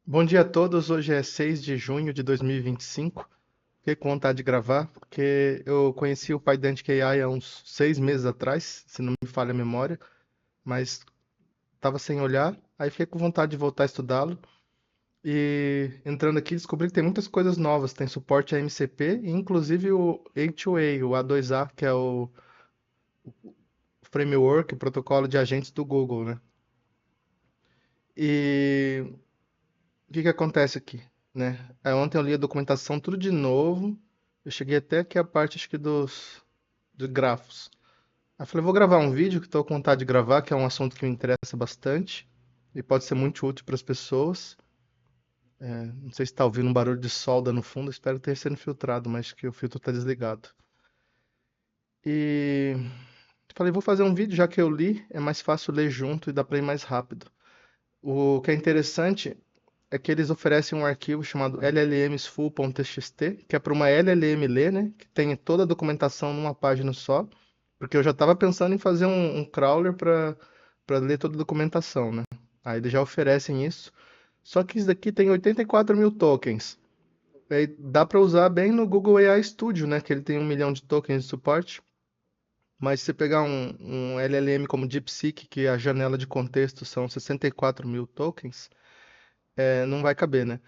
Bom dia a todos, hoje é 6 de junho de 2025. Fiquei com vontade de gravar, porque eu conheci o Pydantic AI há uns 6 meses atrás, se não me falha a memória, mas estava sem olhar, aí fiquei com vontade de voltar a estudá-lo. E entrando aqui, descobri que tem muitas coisas novas, tem suporte a MCP, e inclusive o A2A, o A2A, que é o framework, o protocolo de agentes do Google, né? E o que que acontece aqui, né? Ontem eu li a documentação tudo de novo. Eu cheguei até aqui a parte, acho que dos grafos. Aí eu falei, vou gravar um vídeo que estou com vontade de gravar, que é um assunto que me interessa bastante e pode ser muito útil para as pessoas. Não sei se está ouvindo um barulho de solda no fundo, espero que tenha sido filtrado, mas que o filtro está desligado. E falei, vou fazer um vídeo, já que eu li, é mais fácil ler junto e dá para ir mais rápido. O que é interessante é que eles oferecem um arquivo chamado llmsfull.txt, que é para uma LLM ler, né? Que tem toda a documentação numa página só, porque eu já estava pensando em fazer um crawler para ler toda a documentação, né? Aí eles já oferecem isso. Só que isso daqui tem 84 mil tokens. Aí dá para usar bem no Google AI Studio, né? Que ele tem 1 milhão de tokens de suporte. Mas se você pegar um LLM como DeepSeek, que a janela de contexto são 64 mil tokens, não vai caber, né?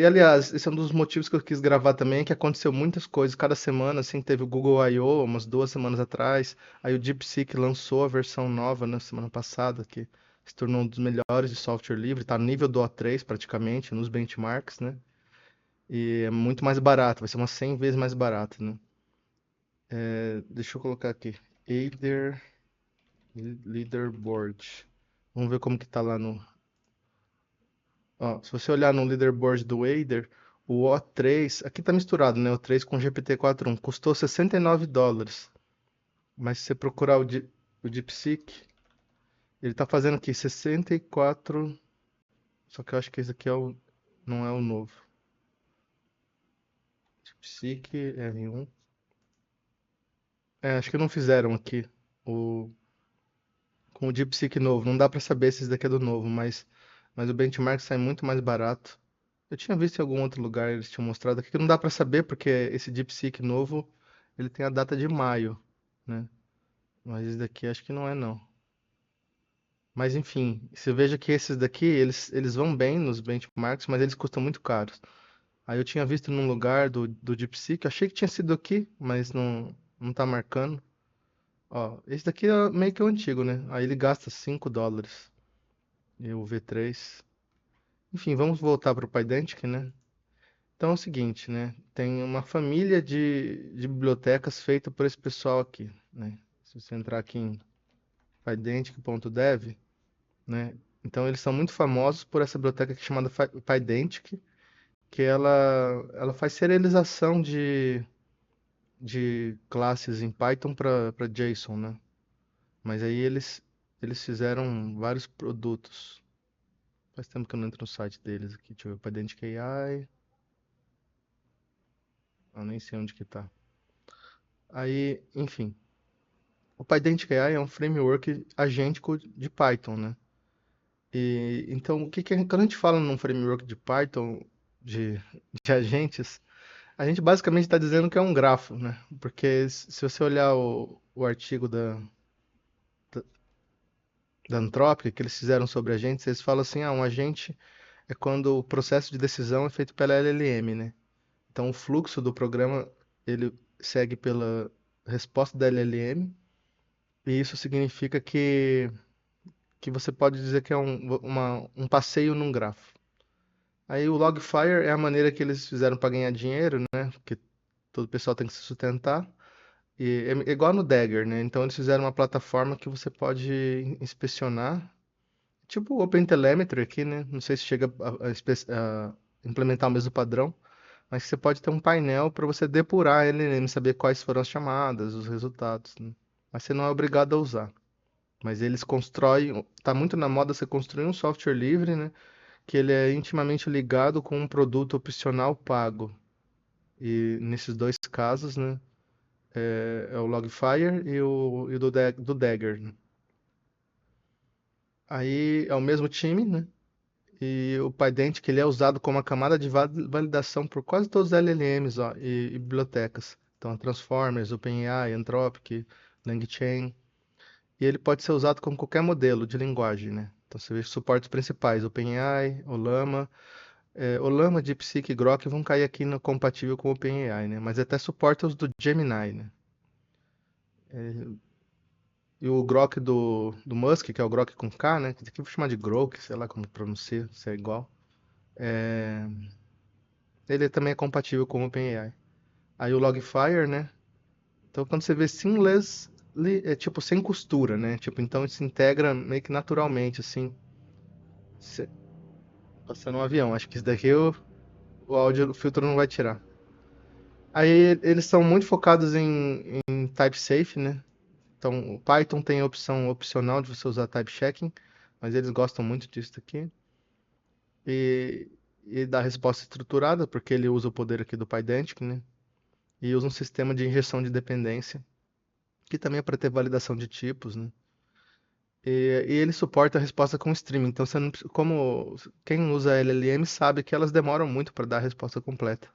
Aliás, esse é um dos motivos que eu quis gravar também, que aconteceu muitas coisas. Cada semana, assim, teve o Google I/O, umas 2 semanas atrás. Aí o DeepSeek lançou a versão nova na semana passada, que se tornou um dos melhores de software livre. Tá no nível do O3, praticamente, nos benchmarks, né? E é muito mais barato, vai ser umas 100 vezes mais barato, né? Deixa eu colocar aqui. Either Leaderboard. Vamos ver como que tá lá no... Ó, se você olhar no leaderboard do Wader, o O3, aqui tá misturado, né? O 3 com o GPT-4.1, custou US$ 69. Mas se você procurar o DeepSeek, ele tá fazendo aqui 64. Só que eu acho que esse aqui não é o novo. DeepSeek R1. Acho que não fizeram aqui o, com o DeepSeek novo. Não dá pra saber se esse daqui é do novo, mas o benchmark sai muito mais barato. Eu tinha visto em algum outro lugar, eles tinham mostrado aqui, que não dá pra saber, porque esse DeepSeek novo, ele tem a data de maio, né? Mas esse daqui acho que não é, não. Mas enfim, você veja que esses daqui, eles vão bem nos benchmarks, mas eles custam muito caros. Aí eu tinha visto num lugar do DeepSeek, achei que tinha sido aqui, mas não tá marcando. Ó, esse daqui é meio que o antigo, né? Aí ele gasta US$ 5. E o V3. Enfim, vamos voltar para o Pydantic, né? Então é o seguinte, né? Tem uma família de bibliotecas feita por esse pessoal aqui, né? Se você entrar aqui em pydantic.dev, né? Então eles são muito famosos por essa biblioteca aqui chamada Pydantic, que ela faz serialização de classes em Python para JSON, né? Mas aí eles fizeram vários produtos. Faz tempo que eu não entro no site deles aqui. Deixa eu ver, Pydantic AI. Eu nem sei onde que tá. Aí, enfim. O Pydantic AI é um framework agêntico de Python, né? E então, quando a gente fala num framework de Python, de, de agentes, a gente basicamente está dizendo que é um grafo, né? Porque se você olhar o artigo da Anthropic que eles fizeram sobre agentes, eles falam assim, um agente é quando o processo de decisão é feito pela LLM, né? Então, o fluxo do programa, ele segue pela resposta da LLM, e isso significa que você pode dizer que é um passeio num grafo. Aí o Logfire é a maneira que eles fizeram para ganhar dinheiro, né? Porque todo pessoal tem que se sustentar. E é igual no Dagger, né? Então eles fizeram uma plataforma que você pode inspecionar, tipo o OpenTelemetry aqui, né? Não sei se chega a implementar o mesmo padrão, mas você pode ter um painel para você depurar ele, né? Saber quais foram as chamadas, os resultados, né? Mas você não é obrigado a usar. Mas eles constroem, tá muito na moda você construir um software livre, né? Que ele é intimamente ligado com um produto opcional pago. E nesses dois casos, né? É o Logfire e o do Dagger, né? Aí é o mesmo time, né? E o PyDent, que ele é usado como a camada de validação por quase todos os LLMs, ó, e bibliotecas. Então, Transformers, OpenAI, Anthropic, LangChain. E ele pode ser usado com qualquer modelo de linguagem, né? Então, você vê os suportes principais, OpenAI, Ollama. Ollama, DeepSeek e Grok vão cair aqui no compatível com o OpenAI, né? Mas até suporta os do Gemini, né? E o Grok do Musk, que é o Grok com K, né? Que aqui eu vou chamar de Grok, sei lá como pronuncia, se é igual. Ele também é compatível com o OpenAI. Aí o Logfire, né? Então quando você vê seamless, é tipo sem costura, né? Tipo, então ele se integra meio que naturalmente, assim, cê- passando um avião. Acho que isso daqui o áudio, o filtro não vai tirar. Aí eles são muito focados em type safe, né? Então o Python tem a opção opcional de você usar type checking, mas eles gostam muito disso aqui. E, e dá resposta estruturada, porque ele usa o poder aqui do PyDantic, né? E usa um sistema de injeção de dependência, que também é para ter validação de tipos, né? E ele suporta a resposta com streaming. Então, você não, como quem usa LLM sabe que elas demoram muito para dar a resposta completa.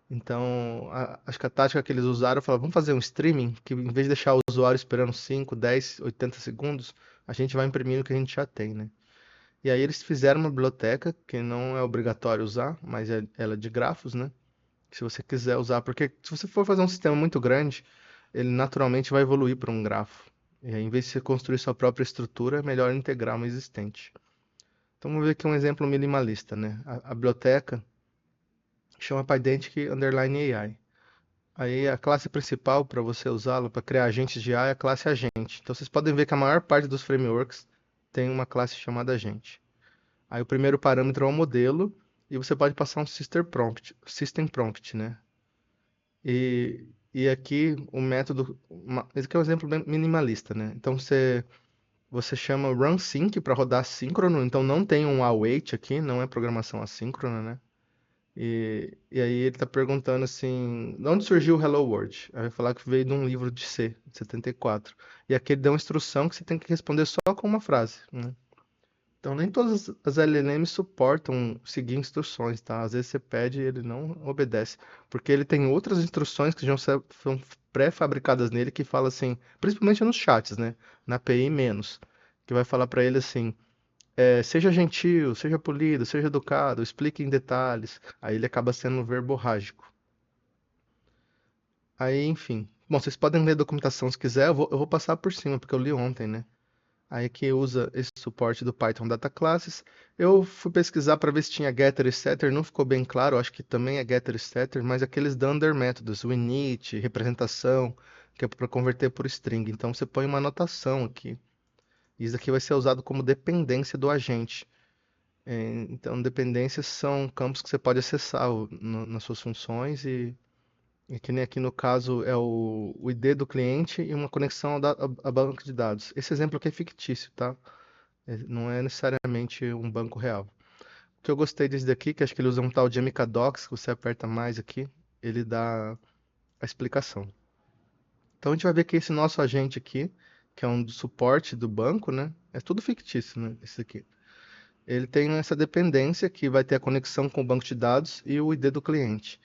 Então, acho que a tática que eles usaram foi, vamos fazer um streaming, que em vez de deixar o usuário esperando 5, 10, 80 segundos, a gente vai imprimindo o que a gente já tem, né? E aí eles fizeram uma biblioteca que não é obrigatório usar, mas ela é de grafos, né? Se você quiser usar, porque se você for fazer um sistema muito grande, ele naturalmente vai evoluir para um grafo. E aí, em vez de você construir sua própria estrutura, é melhor integrar uma existente. Então vamos ver aqui um exemplo minimalista, né? A biblioteca chama Pydantic Underline AI. Aí a classe principal para você usá-la para criar agentes de AI é a classe agente. Então vocês podem ver que a maior parte dos frameworks tem uma classe chamada agente. Aí o primeiro parâmetro é o modelo e você pode passar um system prompt, né? E aqui o método, esse aqui é um exemplo bem minimalista, né? Então você chama run sync para rodar assíncrono, então não tem um await aqui, não é programação assíncrona, né? E aí ele está perguntando assim, de onde surgiu o Hello World? Aí vai falar que veio de um livro de C, de 74. E aqui ele dá uma instrução que você tem que responder só com uma frase, né? Então, nem todas as LLMs suportam seguir instruções, tá? Às vezes você pede e ele não obedece, porque ele tem outras instruções que já são pré-fabricadas nele que fala assim, principalmente nos chats, né? Na API menos, que vai falar para ele assim, seja gentil, seja polido, seja educado, explique em detalhes. Aí ele acaba sendo verborrágico. Aí, enfim. Bom, vocês podem ler a documentação se quiser, eu vou passar por cima, porque eu li ontem, né? Aí que usa esse suporte do Python Data Classes. Eu fui pesquisar para ver se tinha getter e setter, não ficou bem claro, acho que também é getter e setter, mas aqueles dunder métodos, o init, representação, que é para converter por string. Então você põe uma anotação aqui. Isso aqui vai ser usado como dependência do agente. Então, dependências são campos que você pode acessar nas suas funções e que nem aqui no caso é o ID do cliente e uma conexão a banco de dados. Esse exemplo aqui é fictício, tá? Não é necessariamente um banco real. O que eu gostei desse daqui, que acho que ele usa um tal de MKDocs, que você aperta mais aqui, ele dá a explicação. Então a gente vai ver que esse nosso agente aqui, que é um do suporte do banco, né? É tudo fictício, né? Esse aqui. Ele tem essa dependência que vai ter a conexão com o banco de dados e o ID do cliente.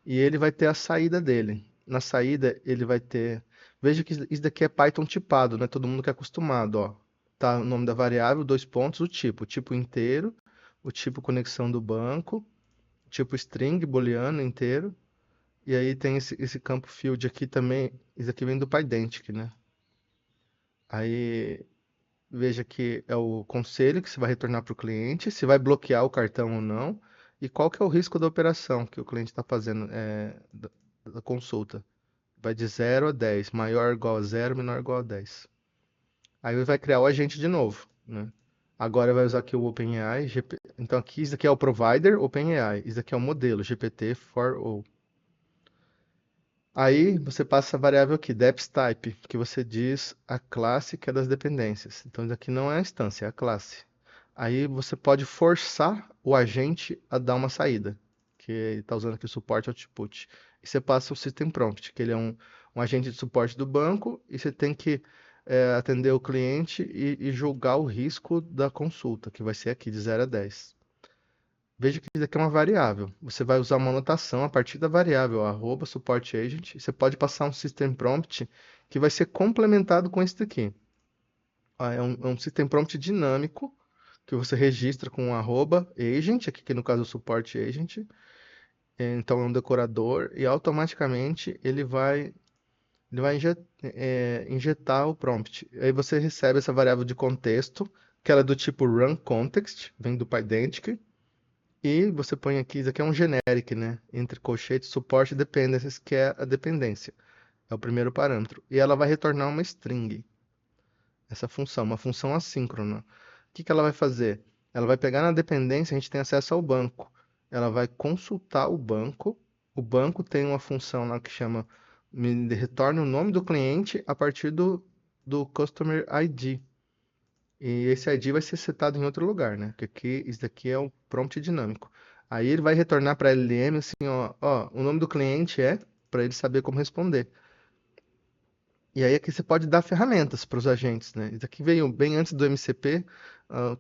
E ele vai ter a saída dele. Na saída, ele vai ter. Veja que isso daqui é Python tipado, né? Todo mundo que é acostumado, ó. Tá o nome da variável, dois pontos, o tipo inteiro, o tipo conexão do banco, o tipo string booleano inteiro, e aí tem esse campo field aqui também. Isso aqui vem do Pydantic, né? Aí veja que é o conselho que você vai retornar para o cliente, se vai bloquear o cartão ou não, e qual que é o risco da operação que o cliente está fazendo da consulta. Vai de 0 a 10, maior ou igual a 0, menor ou igual a 10. Aí ele vai criar o agente de novo, né? Agora vai usar aqui o OpenAI, então aqui isso aqui é o provider OpenAI, isso aqui é o modelo GPT for all. Aí você passa a variável aqui, depthType, que você diz a classe que é das dependências. Então isso aqui não é a instância, é a classe. Aí você pode forçar o agente a dar uma saída, que está usando aqui o suporte output. E você passa o system prompt, que ele é um agente de suporte do banco, e você tem que atender o cliente e julgar o risco da consulta, que vai ser aqui de 0 a 10. Veja que isso aqui é uma variável. Você vai usar uma anotação a partir da variável arroba support agent. Você pode passar um system prompt que vai ser complementado com esse daqui. É um system prompt dinâmico que você registra com um arroba agent, aqui que no caso é o support agent. Então é um decorador e automaticamente ele vai injetar o prompt. Aí você recebe essa variável de contexto, que ela é do tipo run context, vem do Pydantic. E você põe aqui, isso aqui é um generic, né? Entre colchetes, support dependencies, que é a dependência. É o primeiro parâmetro. E ela vai retornar uma string, essa função, uma função assíncrona. O que que ela vai fazer? Ela vai pegar na dependência, a gente tem acesso ao banco. Ela vai consultar o banco. O banco tem uma função lá que chama me retorna o nome do cliente a partir do Customer ID. E esse ID vai ser setado em outro lugar, né? Porque aqui, isso daqui é o prompt dinâmico. Aí ele vai retornar para a LLM assim, ó, o nome do cliente é, para ele saber como responder. E aí aqui você pode dar ferramentas para os agentes, né? Isso aqui veio bem antes do MCP,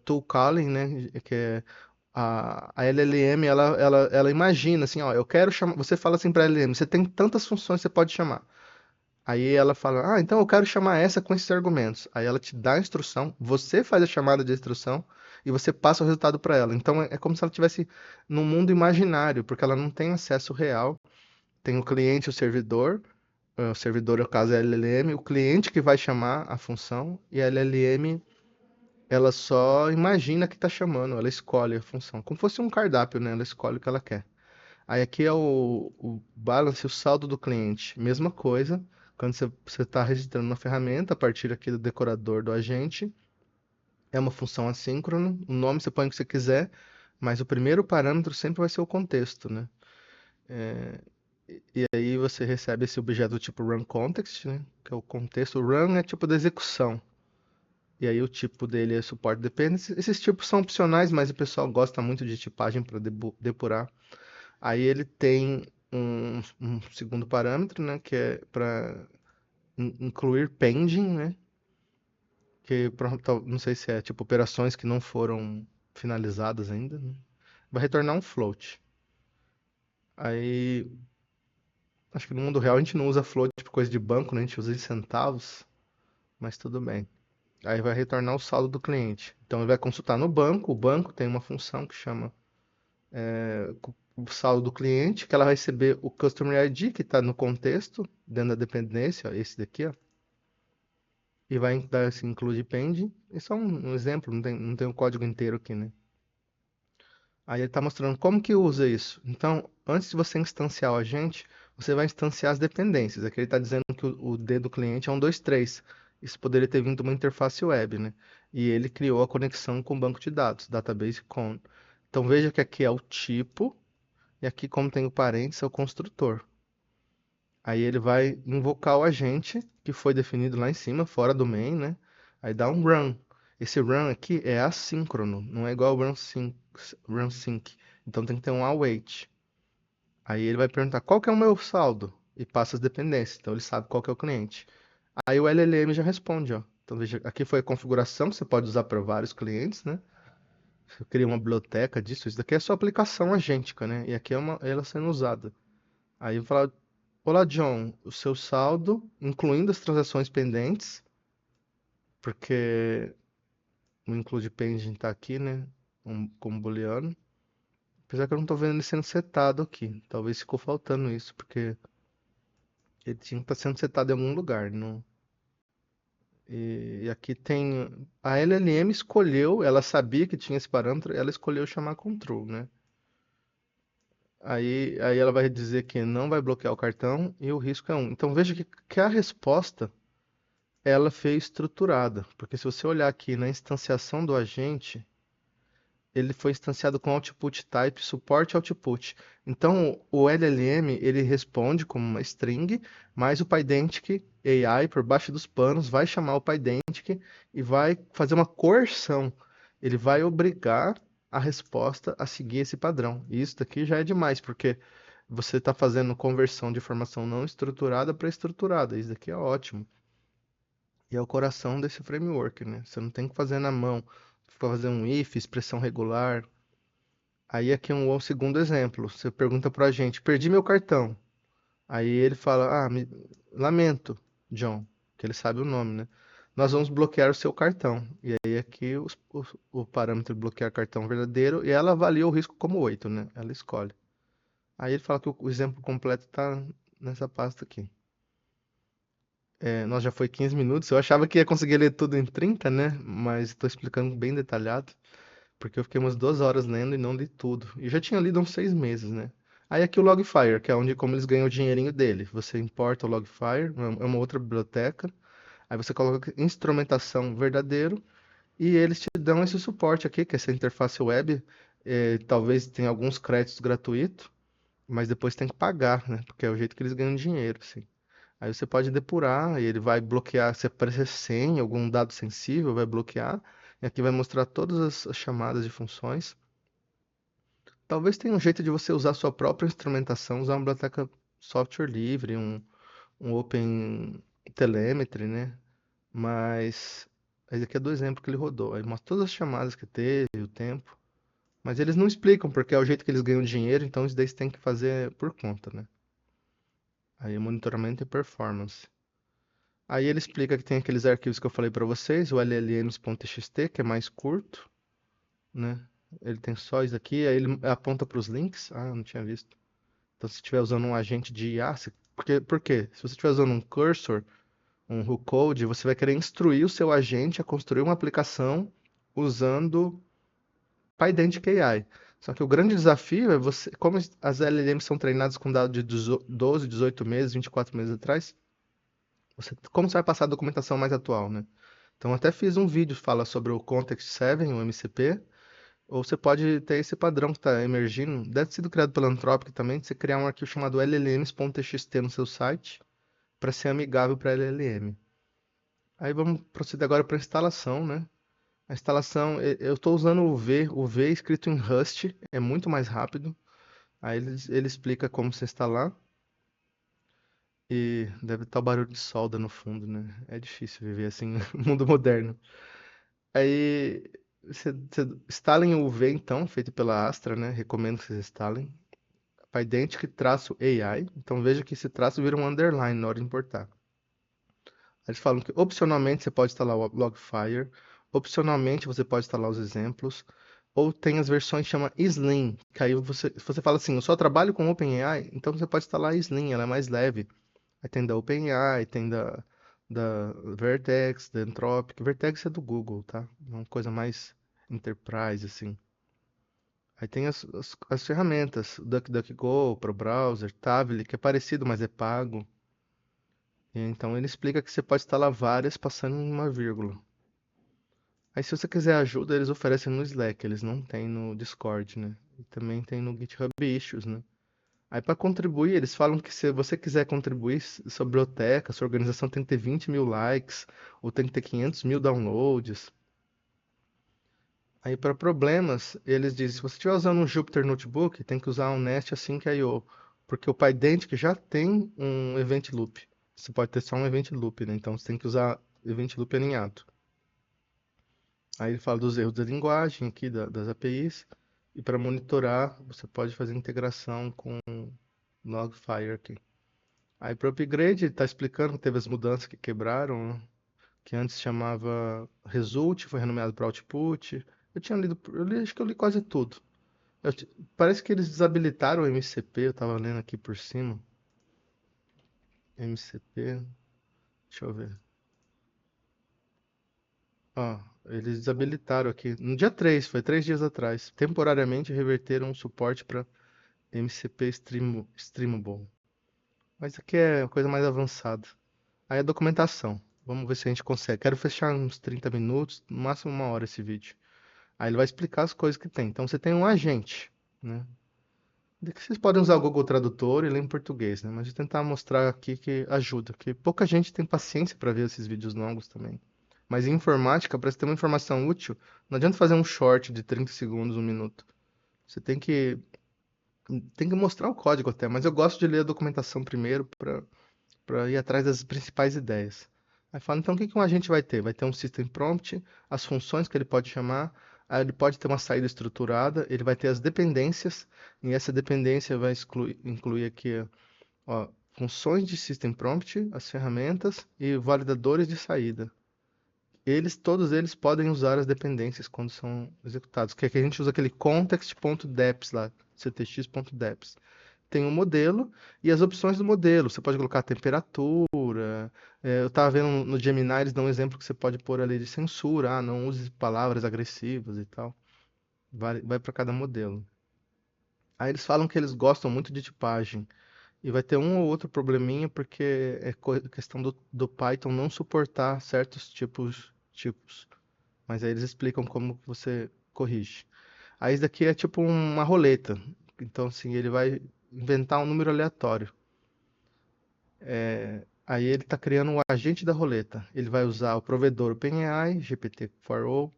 tool calling, né? Que é a LLM, ela imagina assim, ó, eu quero chamar. Você fala assim para a LLM, você tem tantas funções que você pode chamar. Aí ela fala, então eu quero chamar essa com esses argumentos. Aí ela te dá a instrução, você faz a chamada de instrução e você passa o resultado para ela. Então é como se ela estivesse num mundo imaginário, porque ela não tem acesso real. Tem o cliente e o servidor, no caso, é a LLM, o cliente que vai chamar a função e a LLM ela só imagina que está chamando, ela escolhe a função, como fosse um cardápio, né? Ela escolhe o que ela quer. Aí aqui é o balance, o saldo do cliente. Mesma coisa, quando você está registrando uma ferramenta, a partir aqui do decorador do agente, é uma função assíncrona, o nome você põe o que você quiser, mas o primeiro parâmetro sempre vai ser o contexto, né? E aí você recebe esse objeto do tipo run context, né? Que é o contexto. O run é tipo da execução. E aí o tipo dele é support dependency. Esses tipos são opcionais, mas o pessoal gosta muito de tipagem para depurar. Aí ele tem um segundo parâmetro, né, que é para incluir pending, né, que não sei se é tipo operações que não foram finalizadas ainda, né? Vai retornar um float. Aí, acho que no mundo real a gente não usa float tipo coisa de banco, né, a gente usa em centavos, mas tudo bem. Aí vai retornar o saldo do cliente. Então ele vai consultar no banco, o banco tem uma função que chama o saldo do cliente, que ela vai receber o Customer ID, que está no contexto, dentro da dependência, ó, esse daqui, ó, e vai dar esse include pending. Isso é um exemplo, não tem o código inteiro aqui, né? Aí ele está mostrando como que usa isso. Então, antes de você instanciar o agente, você vai instanciar as dependências. Aqui ele está dizendo que o D do cliente é um 2 3. Isso poderia ter vindo de uma interface web, né? E ele criou a conexão com o banco de dados, database con. Então veja que aqui é o tipo, e aqui, como tem o parênteses, é o construtor. Aí ele vai invocar o agente que foi definido lá em cima, fora do main, né? Aí dá um run. Esse run aqui é assíncrono, não é igual ao run sync. Então tem que ter um await. Aí ele vai perguntar qual que é o meu saldo e passa as dependências. Então ele sabe qual que é o cliente. Aí o LLM já responde, ó. Então veja, aqui foi a configuração que você pode usar para vários clientes, né? Você cria uma biblioteca disso. Isso daqui é sua aplicação agêntica, né? E aqui é ela sendo usada. Aí eu vou falar, olá John, o seu saldo, incluindo as transações pendentes, porque o include pending está aqui, né? Como booleano. Apesar que eu não estou vendo ele sendo setado aqui. Talvez ficou faltando isso, porque ele tinha que estar sendo setado em algum lugar. Não... E aqui tem. A LLM escolheu, ela sabia que tinha esse parâmetro, ela escolheu chamar control, né? Aí ela vai dizer que não vai bloquear o cartão e o risco é 1. Então veja que a resposta ela foi estruturada, porque se você olhar aqui na instanciação do agente, ele foi instanciado com output type support output. Então o LLM ele responde como uma string, mas o Pydantic AI por baixo dos panos vai chamar o Pydantic e vai fazer uma coerção. Ele vai obrigar a resposta a seguir esse padrão. E isso daqui já é demais, porque você está fazendo conversão de informação não estruturada para estruturada. Isso daqui é ótimo. E é o coração desse framework, né? Você não tem que fazer na mão, fazer um if, expressão regular. Aí aqui um segundo exemplo. Você pergunta pro agente, perdi meu cartão. Aí ele fala, lamento, John, que ele sabe o nome, né? Nós vamos bloquear o seu cartão. E aí aqui o parâmetro de bloquear cartão verdadeiro e ela avalia o risco como 8, né? Ela escolhe. Aí ele fala que o exemplo completo está nessa pasta aqui. Nós já foi 15 minutos. Eu achava que ia conseguir ler tudo em 30, né? Mas estou explicando bem detalhado, porque eu fiquei umas 2 horas lendo e não li tudo. E já tinha lido uns 6 meses, né? Aí aqui o Logfire, que é onde como eles ganham o dinheirinho dele. Você importa o Logfire, é uma outra biblioteca. Aí você coloca instrumentação verdadeiro e eles te dão esse suporte aqui, que é essa interface web. Talvez tenha alguns créditos gratuitos, mas depois tem que pagar, né? Porque é o jeito que eles ganham dinheiro, assim. Aí você pode depurar e ele vai bloquear, se aparecer senha, algum dado sensível, vai bloquear. E aqui vai mostrar todas as chamadas de funções. Talvez tenha um jeito de você usar a sua própria instrumentação, usar uma biblioteca software livre, um Open Telemetry, né? Mas esse aqui é do exemplo que ele rodou. Aí mostra todas as chamadas que teve, o tempo. Mas eles não explicam porque é o jeito que eles ganham dinheiro, então isso daí você tem que fazer por conta, né? Aí monitoramento e performance. Aí ele explica que tem aqueles arquivos que eu falei para vocês, o llms.txt, que é mais curto, né? Ele tem só isso aqui, aí ele aponta para os links. Ah, eu não tinha visto. Então, se estiver usando um agente de IA, por quê? Se você estiver usando um cursor, um RuCode, você vai querer instruir o seu agente a construir uma aplicação usando PyDent AI. Só que o grande desafio é você, como as LLMs são treinadas com dados de 12, 18 meses, 24 meses atrás, como você vai passar a documentação mais atual, né? Então, até fiz um vídeo que fala sobre o Context 7, o MCP, ou você pode ter esse padrão que está emergindo, deve ter sido criado pela Anthropic também, de você criar um arquivo chamado llms.txt no seu site, para ser amigável para LLM. Aí vamos proceder agora para a instalação, né? A instalação, eu estou usando o V escrito em Rust, é muito mais rápido. Aí ele explica como se instalar. E deve estar o barulho de solda no fundo, né? É difícil viver assim no mundo moderno. Aí você instalem o V então, feito pela Astra, né? Recomendo que vocês instalem. Pydantic traço AI. Então veja que esse traço vira um underline na hora de importar. Eles falam que opcionalmente você pode instalar o Logfire, opcionalmente você pode instalar os exemplos, ou tem as versões que chama Slim, que aí você fala assim, eu só trabalho com OpenAI, então você pode instalar a Slim, ela é mais leve. Aí tem da OpenAI, tem da Vertex, da Anthropic. Vertex é do Google, tá? É uma coisa mais enterprise, assim. Aí tem as ferramentas, o DuckDuckGo para o browser, Tavily, que é parecido, mas é pago. E então ele explica que você pode instalar várias passando em uma vírgula. Aí se você quiser ajuda, eles oferecem no Slack, eles não têm no Discord, né? E também tem no GitHub Issues, né? Aí para contribuir, eles falam que se você quiser contribuir, sua biblioteca, sua organização tem que ter 20 mil likes, ou tem que ter 500 mil downloads. Aí para problemas, eles dizem, se você estiver usando um Jupyter Notebook, tem que usar um Nest Async.io, porque o PyDent já tem um Event Loop. Você pode ter só um Event Loop, né? Então você tem que usar Event Loop alinhado. Aí ele fala dos erros da linguagem aqui, das APIs, e para monitorar, você pode fazer integração com Logfire aqui. Aí para o upgrade, está explicando que teve as mudanças que quebraram, né? Que antes chamava Result, foi renomeado para Output. Eu tinha lido, acho que eu li quase tudo. Parece que eles desabilitaram o MCP, eu estava lendo aqui por cima. MCP, deixa eu ver. Ó, eles desabilitaram aqui. No dia 3, foi 3 dias atrás. Temporariamente reverteram o suporte para MCP Streamable. Mas aqui é uma coisa mais avançada. Aí a documentação. Vamos ver se a gente consegue. Quero fechar uns 30 minutos, no máximo 1 hora esse vídeo. Aí ele vai explicar as coisas que tem. Então você tem um agente, né? Vocês podem usar o Google Tradutor e ler em português, né? Mas eu vou tentar mostrar aqui que ajuda, porque pouca gente tem paciência para ver esses vídeos longos também. Mas em informática, para você ter uma informação útil, não adianta fazer um short de 30 segundos, 1 minuto. Você tem que mostrar o código até, mas eu gosto de ler a documentação primeiro para ir atrás das principais ideias. Aí fala, então o que que um agente vai ter? Vai ter um system prompt, as funções que ele pode chamar, Aí ele pode ter uma saída estruturada, ele vai ter as dependências, e essa dependência vai incluir aqui, ó, funções de System Prompt, as ferramentas e validadores de saída. Todos eles podem usar as dependências quando são executados, que é que a gente usa aquele context.deps lá, ctx.deps. Tem um modelo e as opções do modelo. Você pode colocar temperatura. Eu estava vendo no Gemini, eles dão um exemplo que você pode pôr ali de censura. Ah, não use palavras agressivas e tal. Vai para cada modelo. Aí eles falam que eles gostam muito de tipagem. E vai ter um ou outro probleminha porque é questão do Python não suportar certos tipos. Mas aí eles explicam como que você corrige. Aí isso daqui é tipo uma roleta. Então, assim, ele vai inventar um número aleatório. Aí ele está criando um agente da roleta. Ele vai usar o provedor OpenAI, GPT for All.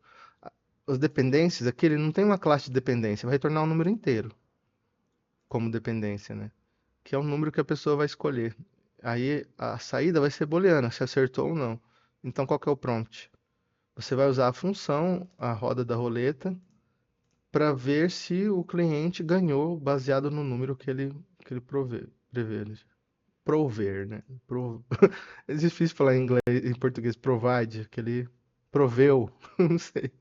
As dependências aqui, ele não tem uma classe de dependência, vai retornar um número inteiro como dependência, né? Que é o número que a pessoa vai escolher. Aí a saída vai ser booleana, se acertou ou não. Então qual que é o prompt? Você vai usar a função, a roda da roleta, para ver se o cliente ganhou baseado no número que ele prevê, né? Prover, né? É difícil falar em inglês, em português, provide, que ele proveu, não sei.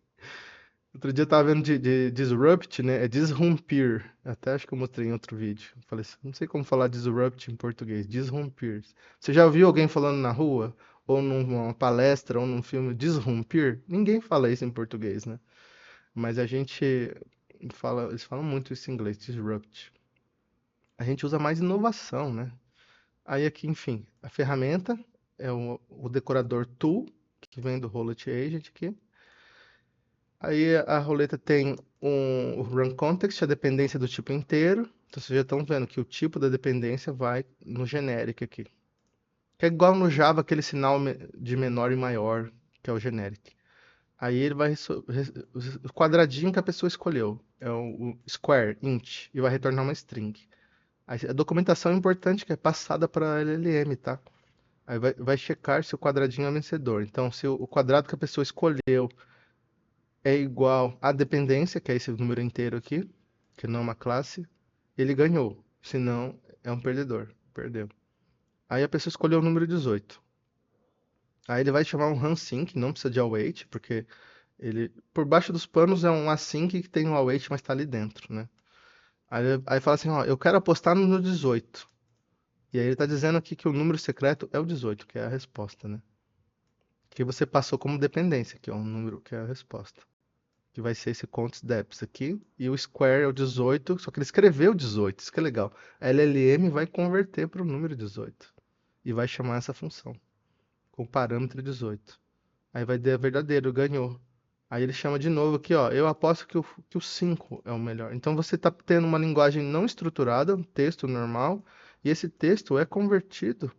Outro dia eu tava vendo de disrupt, né? É disrumpir. Até acho que eu mostrei em outro vídeo. Falei assim, não sei como falar disrupt em português. Disrumpir. Você já ouviu alguém falando na rua? Ou numa palestra, ou num filme, disrumpir? Ninguém fala isso em português, né? Mas a gente fala, eles falam muito isso em inglês, disrupt. A gente usa mais inovação, né? Aí aqui, enfim, a ferramenta é o decorador tool, que vem do Rollup Agent aqui. Aí a roleta tem o run context, a dependência do tipo inteiro. Então vocês já estão vendo que o tipo da dependência vai no generic aqui. Que é igual no Java, aquele sinal de menor e maior, que é o generic. Aí ele vai o quadradinho que a pessoa escolheu, é o square, int, e vai retornar uma string. Aí a documentação é importante que é passada para LLM, tá? Aí vai checar se o quadradinho é vencedor. Então, se o quadrado que a pessoa escolheu é igual à dependência, que é esse número inteiro aqui, que não é uma classe, ele ganhou. Se não, é um perdedor. Perdeu. Aí a pessoa escolheu o número 18. Aí ele vai chamar um ransync, não precisa de await, porque ele, por baixo dos panos é um async que tem um await, mas está ali dentro, né? Aí fala assim, ó, eu quero apostar no 18. E aí ele está dizendo aqui que o número secreto é o 18, que é a resposta, né? Que você passou como dependência, que é um número que é a resposta. Que vai ser esse const deps aqui. E o square é o 18, só que ele escreveu 18, isso que é legal. A LLM vai converter para o número 18 e vai chamar essa função com o parâmetro 18. Aí vai dar verdadeiro, ganhou. Aí ele chama de novo aqui, ó. Eu aposto que o 5 é o melhor. Então você está tendo uma linguagem não estruturada, um texto normal, e esse texto é convertido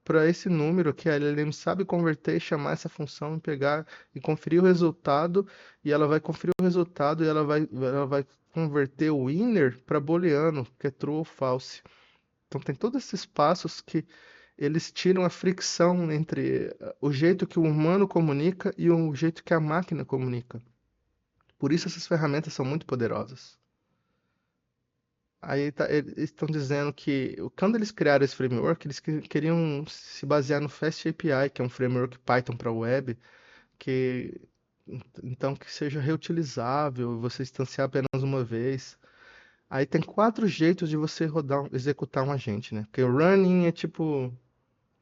para esse número que a LLM sabe converter e chamar essa função e pegar e conferir o resultado, e ela vai conferir o resultado e ela vai converter o inner para booleano, que é true ou false. Então tem todos esses passos que eles tiram a fricção entre o jeito que o humano comunica e o jeito que a máquina comunica. Por isso essas ferramentas são muito poderosas. Aí eles estão dizendo que quando eles criaram esse framework, eles queriam se basear no Fast API, que é um framework Python para web, que então que seja reutilizável, você instanciar apenas uma vez. Aí tem 4 jeitos de você executar um agente, né? Porque o running é tipo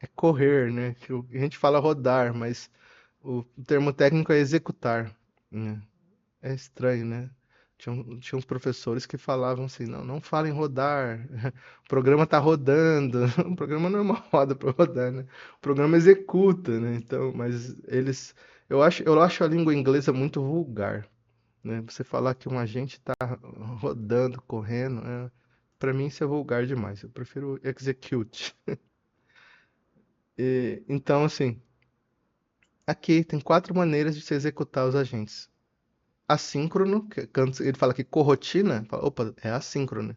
é correr, né? Que a gente fala rodar, mas o termo técnico é executar, né? É estranho, né? Tinha uns professores que falavam assim, não, não fala em rodar, o programa tá rodando, o programa não é uma roda para rodar, né? O programa executa, né? Então, mas eu acho a língua inglesa muito vulgar, né? Você falar que um agente tá rodando, correndo, para mim isso é vulgar demais. Eu prefiro execute. Então, assim, aqui tem 4 maneiras de se executar os agentes. Assíncrono, que quando ele fala que corrotina, fala, opa, é assíncrono.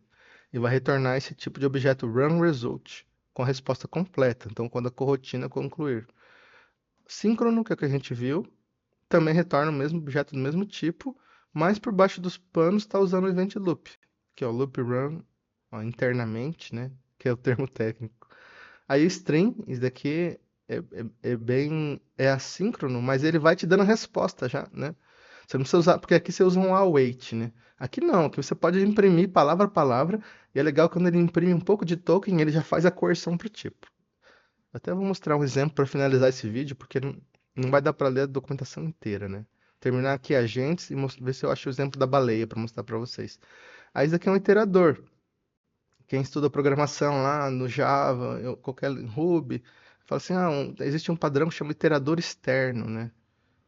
E vai retornar esse tipo de objeto run result com a resposta completa. Então, quando a corrotina concluir. Síncrono, que é o que a gente viu, também retorna o mesmo objeto do mesmo tipo, mas por baixo dos panos está usando o Event Loop, que é o Loop Run, ó, internamente, né? Que é o termo técnico. Aí string, isso daqui é assíncrono, mas ele vai te dando resposta já, né? Você não precisa usar, porque aqui você usa um await, né? Aqui não, aqui você pode imprimir palavra a palavra, e é legal quando ele imprime um pouco de token, ele já faz a coerção pro tipo. Até vou mostrar um exemplo para finalizar esse vídeo, porque não vai dar para ler a documentação inteira, né? Terminar aqui agentes e ver se eu acho o exemplo da baleia para mostrar para vocês. Aí isso aqui é um iterador. Quem estuda programação lá no Java, qualquer Ruby, fala assim, existe um padrão que chama iterador externo, né?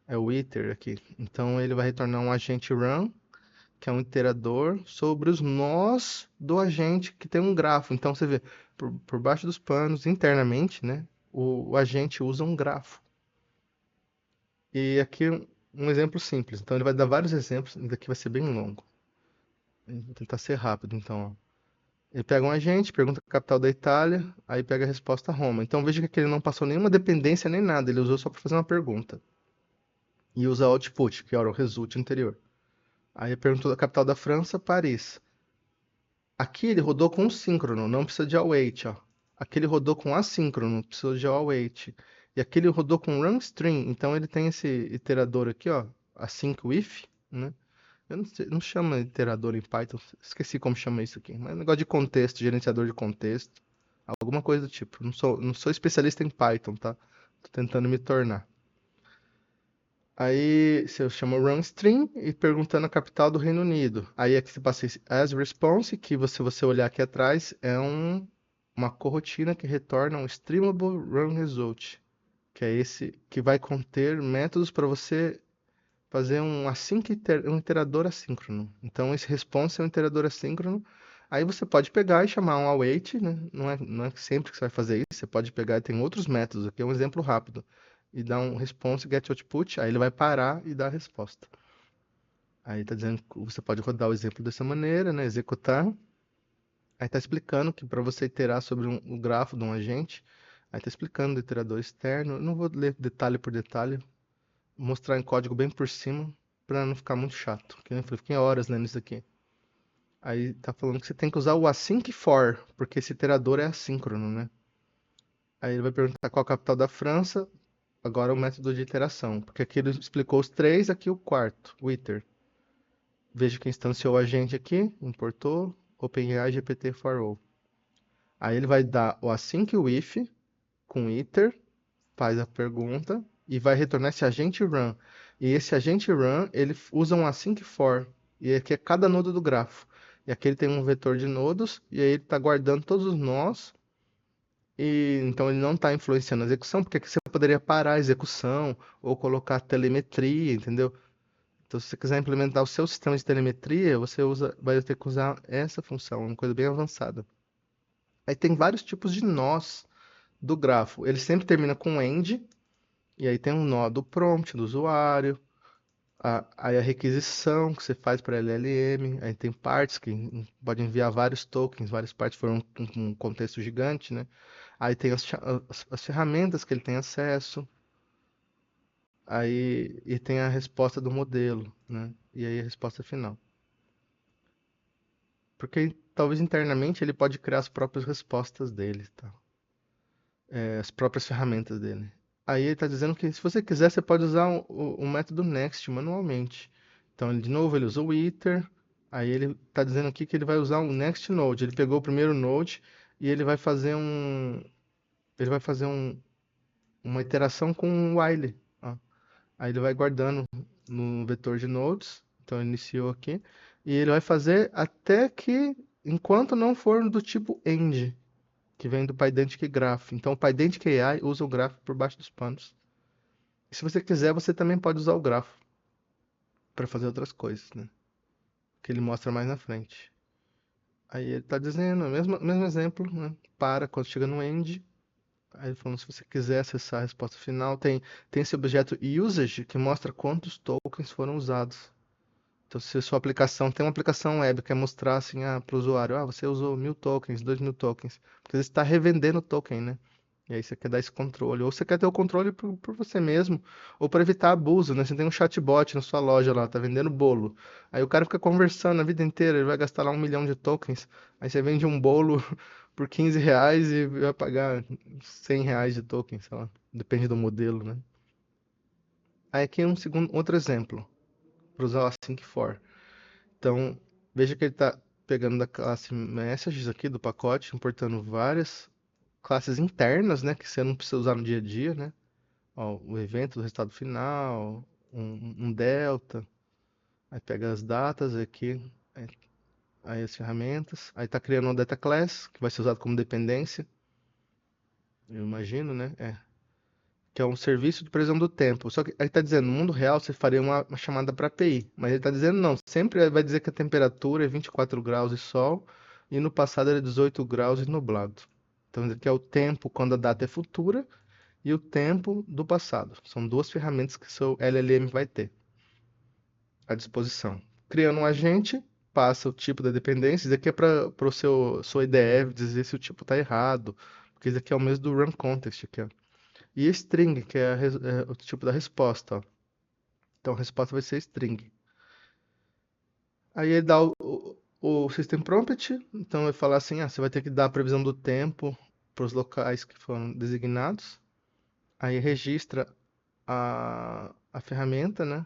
É o iter aqui. Então ele vai retornar um agente run, que é um iterador sobre os nós do agente que tem um grafo. Então você vê, por baixo dos panos, internamente, né? O agente usa um grafo. E aqui um exemplo simples. Então ele vai dar vários exemplos, e daqui vai ser bem longo. Vou tentar ser rápido, então, ó. Ele pega um agente, pergunta a capital da Itália, aí pega a resposta Roma. Então veja que aqui ele não passou nenhuma dependência nem nada, ele usou só para fazer uma pergunta. E usa output, que era o result anterior. Aí perguntou a capital da França, Paris. Aqui ele rodou com síncrono, não precisa de await, ó. Aqui ele rodou com assíncrono, precisa de await. E aqui ele rodou com runString, então ele tem esse iterador aqui, ó, async with, né? Eu não sei, não chama iterador em Python, esqueci como chama isso aqui, mas é um negócio de contexto, gerenciador de contexto, alguma coisa do tipo. Não sou especialista em Python, tá? Tô tentando me tornar. Aí você chama runString e perguntando a capital do Reino Unido. Aí aqui você passa esse as response, que você olhar aqui atrás, é uma corotina que retorna um streamable run result, que é esse que vai conter métodos para você fazer um iterador assíncrono. Então esse response é um iterador assíncrono. Aí você pode pegar e chamar um await, né? Não é sempre que você vai fazer isso. Você pode pegar e tem outros métodos. Aqui é um exemplo rápido. E dar um response get output. Aí ele vai parar e dar a resposta. Aí está dizendo que você pode rodar o exemplo dessa maneira, né? Executar. Aí está explicando que para você iterar sobre o grafo de um agente, aí está explicando o iterador externo. Eu não vou ler detalhe por detalhe, vou mostrar em código bem por cima, para não ficar muito chato. Que eu fiquei horas lendo isso aqui. Aí tá falando que você tem que usar o async for, porque esse iterador é assíncrono, né? Aí ele vai perguntar qual a capital da França, agora o método de iteração, porque aqui ele explicou os três, aqui o quarto, o iter. Veja que instanciou o agente aqui, importou, OpenAI GPT for all. Aí ele vai dar o async with com iter, faz a pergunta e vai retornar esse agente run. E esse agente run, ele usa um async for, e aqui é cada nodo do grafo. E aqui ele tem um vetor de nodos, e aí ele está guardando todos os nós, e então ele não está influenciando a execução, porque aqui você poderia parar a execução, ou colocar telemetria, entendeu? Então, se você quiser implementar o seu sistema de telemetria, vai ter que usar essa função, uma coisa bem avançada. Aí tem vários tipos de nós do grafo. Ele sempre termina com end, e aí tem um nó do prompt do usuário, aí a requisição que você faz para LLM, aí tem partes que pode enviar vários tokens, várias partes foram um contexto gigante, né? Aí tem as ferramentas que ele tem acesso, aí e tem a resposta do modelo, né? E aí a resposta final. Porque talvez internamente ele pode criar as próprias respostas dele, tá? As próprias ferramentas dele. Aí ele está dizendo que se você quiser, você pode usar o método next manualmente. Então, de novo, ele usa o iter. Aí ele está dizendo aqui que ele vai usar um next node. Ele pegou o primeiro node e ele vai fazer uma iteração com um while. Ó. Aí ele vai guardando no vetor de nodes. Então, ele iniciou aqui. E ele vai fazer até que, enquanto não for do tipo end, que vem do Pydantic Graph. Então, o Pydantic AI usa o grafo por baixo dos panos. E se você quiser, você também pode usar o grafo para fazer outras coisas, né? Que ele mostra mais na frente. Aí ele está dizendo, mesmo exemplo, né? Para quando chega no end. Aí ele falando, se você quiser acessar a resposta final, tem esse objeto usage que mostra quantos tokens foram usados. Então, se a sua aplicação tem uma aplicação web que quer mostrar assim para o usuário, você usou 1000 tokens, 2000 tokens, porque você está revendendo o token, né? E aí você quer dar esse controle. Ou você quer ter o controle por você mesmo. Ou para evitar abuso, né? Você tem um chatbot na sua loja lá, tá vendendo bolo. Aí o cara fica conversando a vida inteira, ele vai gastar lá 1 milhão de tokens. Aí você vende um bolo por R$ 15 e vai pagar R$ 100 de tokens, sei lá. Depende do modelo, né? Aí aqui é outro exemplo, para usar o async for. Então, veja que ele está pegando da classe messages aqui do pacote, importando várias classes internas, né, que você não precisa usar no dia a dia, né? Ó, o evento do resultado final, um delta, aí pega as datas aqui, aí as ferramentas, aí está criando uma data class, que vai ser usado como dependência, eu imagino, né? Que é um serviço de previsão do tempo. Só que aí está dizendo, no mundo real você faria uma chamada para API, mas ele está dizendo não, sempre vai dizer que a temperatura é 24 graus e sol, e no passado era 18 graus e nublado. Então ele quer o tempo quando a data é futura e o tempo do passado. São duas ferramentas que seu LLM vai ter à disposição. Criando um agente, passa o tipo da dependência, isso aqui é para o sua IDE dizer se o tipo está errado, porque isso aqui é o mesmo do run context aqui, ó. E string, que é, o tipo da resposta, ó. Então a resposta vai ser string. Aí ele dá o system prompt, então vai falar assim, você vai ter que dar a previsão do tempo para os locais que foram designados. Aí registra a ferramenta, né?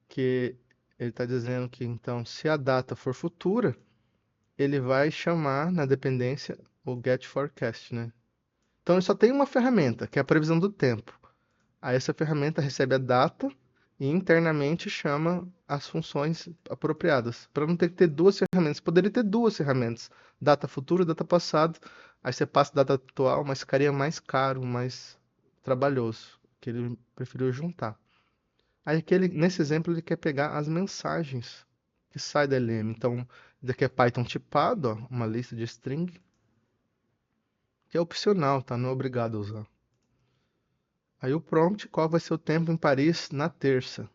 Que ele está dizendo que então, se a data for futura, ele vai chamar na dependência o get forecast, né? Então ele só tem uma ferramenta, que é a previsão do tempo. Aí essa ferramenta recebe a data e internamente chama as funções apropriadas, para não ter que ter duas ferramentas. Poderia ter duas ferramentas, data futura e data passado. Aí você passa a data atual, mas ficaria mais caro, mais trabalhoso, que ele preferiu juntar. Aí nesse exemplo ele quer pegar as mensagens que saem da LM. Então, isso aqui é Python tipado, ó, uma lista de string, que é opcional, tá? Não é obrigado a usar. Aí o prompt, qual vai ser o tempo em Paris na terça?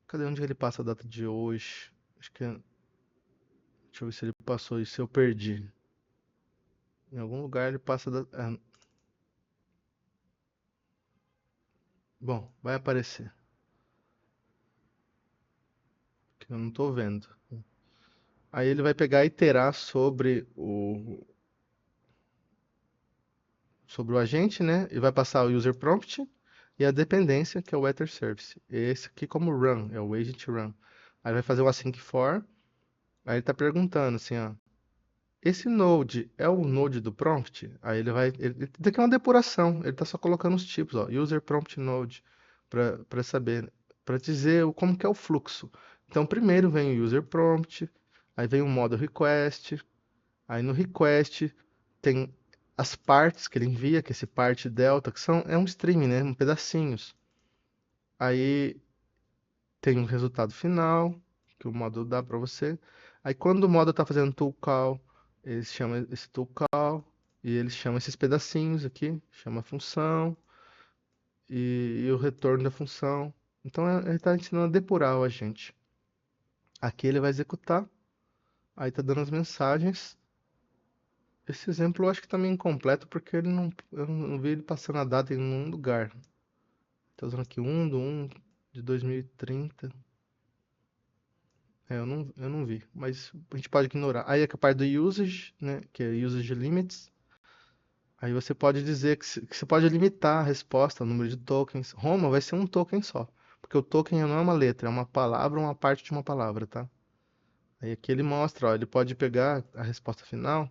Cadê onde ele passa a data de hoje? Acho que deixa eu ver se ele passou isso, se eu perdi. Em algum lugar ele passa a data. Bom, vai aparecer. Que eu não tô vendo. Aí ele vai pegar e iterar sobre o agente, né? E vai passar o user prompt e a dependência, que é o Ether Service. Esse aqui como run, é o agent run. Aí vai fazer o async for. Aí ele está perguntando assim, ó, esse node é o node do prompt? Aí isso aqui é uma depuração, ele está só colocando os tipos, ó, user prompt node, para saber, para dizer como que é o fluxo. Então primeiro vem o user prompt, aí vem o modo request, aí no request tem as partes que ele envia, que é esse part delta, é um string, né, um pedacinhos. Aí tem um resultado final, que o módulo dá para você. Aí quando o módulo está fazendo tool call, eles chamam esse tool call e eles chamam esses pedacinhos aqui, chama a função e o retorno da função. Então ele está ensinando a depurar o agente. Aqui ele vai executar, aí está dando as mensagens. Esse exemplo eu acho que está meio incompleto porque eu não vi ele passando a data em nenhum lugar. Estou usando aqui 1/1 de 2030. Eu não vi, mas a gente pode ignorar. Aí é a parte do usage, né, que é usage limits. Aí você pode dizer que você pode limitar a resposta, o número de tokens. Roma vai ser um token só, porque o token não é uma letra, é uma palavra ou uma parte de uma palavra, tá? Aí aqui ele mostra, ó, ele pode pegar a resposta final,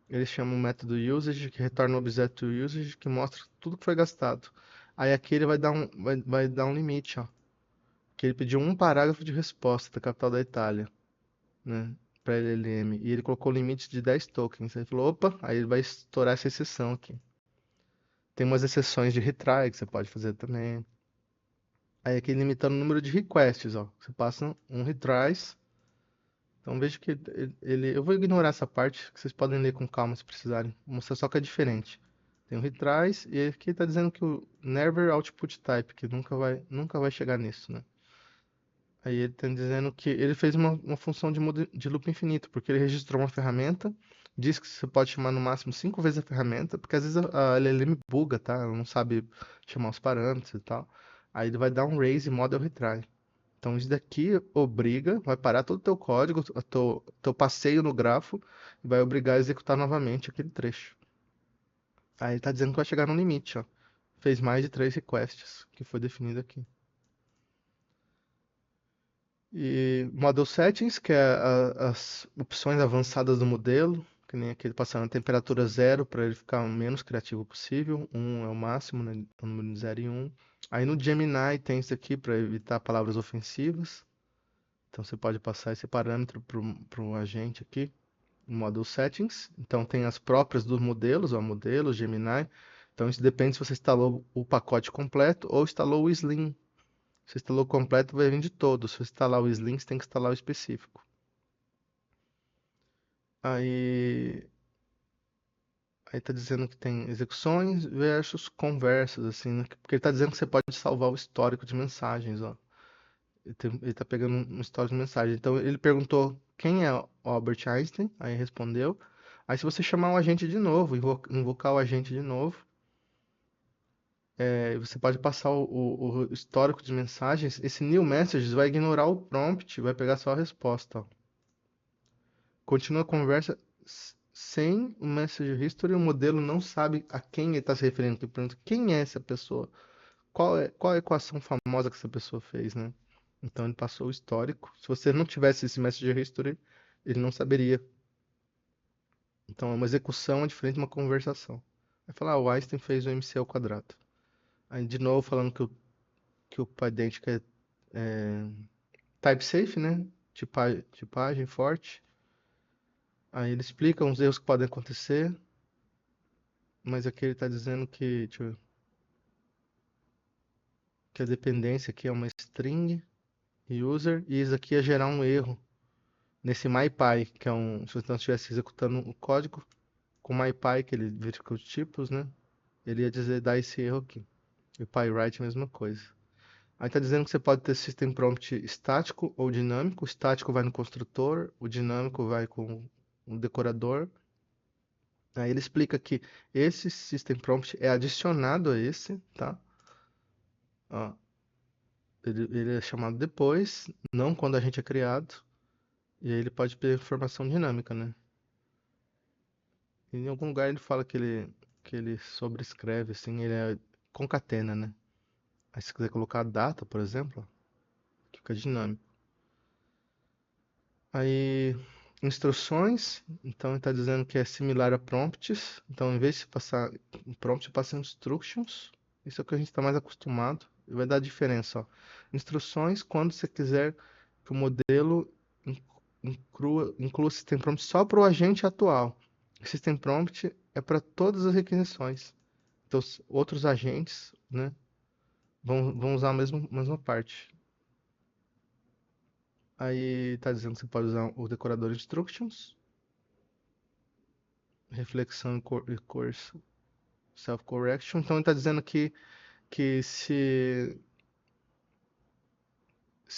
ele chama o método usage, que retorna o objeto usage, que mostra tudo que foi gastado. Aí aqui ele vai dar um limite, ó, que ele pediu um parágrafo de resposta da capital da Itália, né, para LLM. E ele colocou o limite de 10 tokens. Aí ele falou, opa, aí ele vai estourar essa exceção aqui. Tem umas exceções de retry que você pode fazer também. Aí aqui limitando o número de requests, ó. Você passa um retries. Então veja que eu vou ignorar essa parte, que vocês podem ler com calma se precisarem. Vou mostrar só que é diferente. Tem o retries e aqui está dizendo que o never output type, que nunca vai chegar nisso, né? Aí ele está dizendo que ele fez uma função de loop infinito, porque ele registrou uma ferramenta, diz que você pode chamar no máximo 5 vezes a ferramenta, porque às vezes a LLM buga, tá? Ela não sabe chamar os parâmetros e tal. Aí ele vai dar um raise model retry. Então isso daqui obriga, vai parar todo o teu código, o teu passeio no grafo, e vai obrigar a executar novamente aquele trecho. Aí ele tá dizendo que vai chegar no limite, ó. Fez mais de 3 requests, que foi definido aqui. E Model Settings, que é as opções avançadas do modelo, que nem aquele passando a temperatura 0 para ele ficar o menos criativo possível. 1 é o máximo, né? O número de 0 e 1. Aí no Gemini tem isso aqui para evitar palavras ofensivas. Então você pode passar esse parâmetro para o agente aqui, no Model Settings. Então tem as próprias dos modelos, ó, modelo, Gemini. Então isso depende se você instalou o pacote completo ou instalou o Slim. Se você instalou o completo, vai vir de todos. Se você instalar o Slim, você tem que instalar o específico. Aí, aí tá dizendo que tem execuções versus conversas, assim, né? Porque ele tá dizendo que você pode salvar o histórico de mensagens, ó. Ele tá pegando um histórico de mensagem. Então ele perguntou quem é o Albert Einstein, aí respondeu. Aí se você chamar o agente de novo, invocar o agente de novo, você pode passar o histórico de mensagens. Esse new messages vai ignorar o prompt, vai pegar só a resposta, ó. Continua a conversa sem o message history, o modelo não sabe a quem ele está se referindo. Ele pergunta quem é essa pessoa? Qual é a equação famosa que essa pessoa fez, né? Então ele passou o histórico. Se você não tivesse esse message history, ele não saberia. Então é uma execução diferente de uma conversação. Vai falar, o Einstein fez o MC ao quadrado. Aí de novo falando que o PyDent é type safe, né? Tipagem forte. Aí ele explica uns erros que podem acontecer. Mas aqui ele está dizendo que, deixa eu ver, que a dependência aqui é uma string user e isso aqui ia gerar um erro nesse MyPy, que é se você não estivesse executando o código com MyPy, que ele verifica os tipos, né? Ele ia dar esse erro aqui. E o PyWrite é a mesma coisa. Aí está dizendo que você pode ter system prompt estático ou dinâmico. O estático vai no construtor, o dinâmico vai com o decorador. Aí ele explica que esse system prompt é adicionado a esse, tá? Ó, ele é chamado depois, não quando a gente é criado. E aí ele pode ter informação dinâmica, né? E em algum lugar ele fala que ele sobrescreve, assim, ele concatena, né? Aí se quiser colocar a data, por exemplo, fica dinâmico. Aí, instruções, então ele está dizendo que é similar a prompts. Então, em vez de passar um prompt, passa instructions. Isso é o que a gente está mais acostumado. E vai dar diferença, ó. Instruções, quando você quiser que o modelo inclua o system prompt só para o agente atual. O system prompt é para todas as requisições. Então, outros agentes, né, vão usar a mesma parte. Aí está dizendo que você pode usar o decorador instructions, reflexão e course self-correction. Então ele está dizendo que se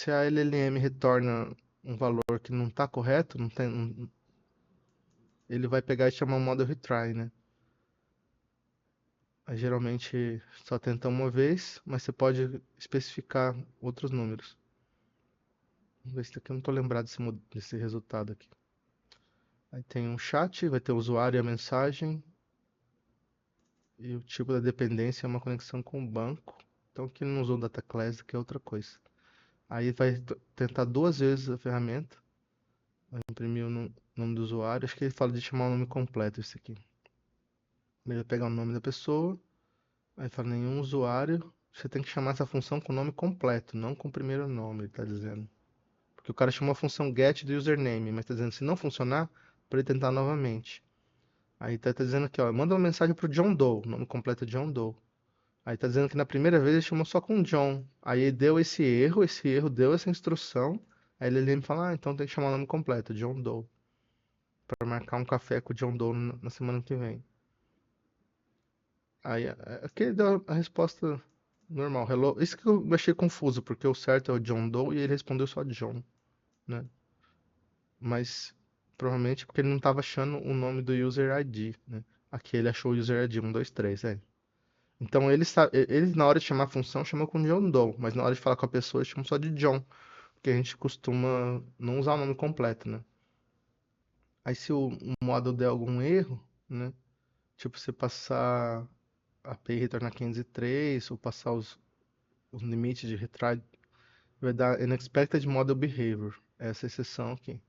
a LLM retorna um valor que não está correto, ele vai pegar e chamar o model retry, né? Aí, geralmente só tenta uma vez, mas você pode especificar outros números. Vamos ver se aqui eu não estou lembrado desse resultado aqui. Aí tem um chat, vai ter o usuário e a mensagem. E o tipo da dependência é uma conexão com o banco. Então aqui não usou data class, que é outra coisa. Aí vai tentar 2 vezes a ferramenta. Vai imprimir o nome do usuário. Acho que ele fala de chamar o nome completo esse aqui. Ele vai pegar o nome da pessoa. Aí fala nenhum usuário. Você tem que chamar essa função com o nome completo, não com o primeiro nome, ele está dizendo. Porque o cara chamou a função get do username, mas está dizendo se não funcionar, para ele tentar novamente. Aí tá dizendo aqui, ó, manda uma mensagem pro John Doe, o nome completo é John Doe. Aí tá dizendo que na primeira vez ele chamou só com John. Aí ele deu esse erro deu essa instrução. Aí ele me fala, então tem que chamar o nome completo, John Doe, para marcar um café com o John Doe na semana que vem. Aí aqui ele deu a resposta normal, hello. Isso que eu achei confuso, porque o certo é o John Doe e ele respondeu só John, né? Mas Provavelmente porque ele não estava achando o nome do user ID, né? Aqui ele achou o user ID 123, é. Então ele na hora de chamar a função chamou com John Doe, mas na hora de falar com a pessoa ele chama só de John, porque a gente costuma não usar o nome completo, né? Aí se o model der algum erro, né? Tipo, você passar a API retornar 503 ou passar os limites de retry, vai dar unexpected model behavior. Essa exceção aqui.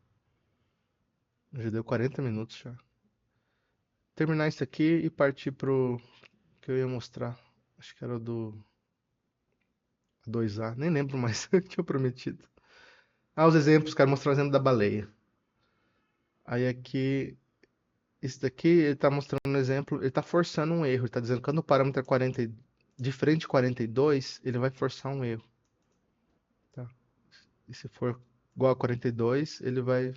Já deu 40 minutos já. Terminar isso aqui e partir pro que eu ia mostrar. Acho que era o do 2A. Nem lembro mais o que eu tinha prometido. Ah, os exemplos, quero mostrar o exemplo da baleia. Aí aqui, esse daqui, ele tá mostrando um exemplo, ele tá forçando um erro. Ele tá dizendo que quando o parâmetro é 40, diferente de 42, ele vai forçar um erro. Tá? E se for igual a 42, ele vai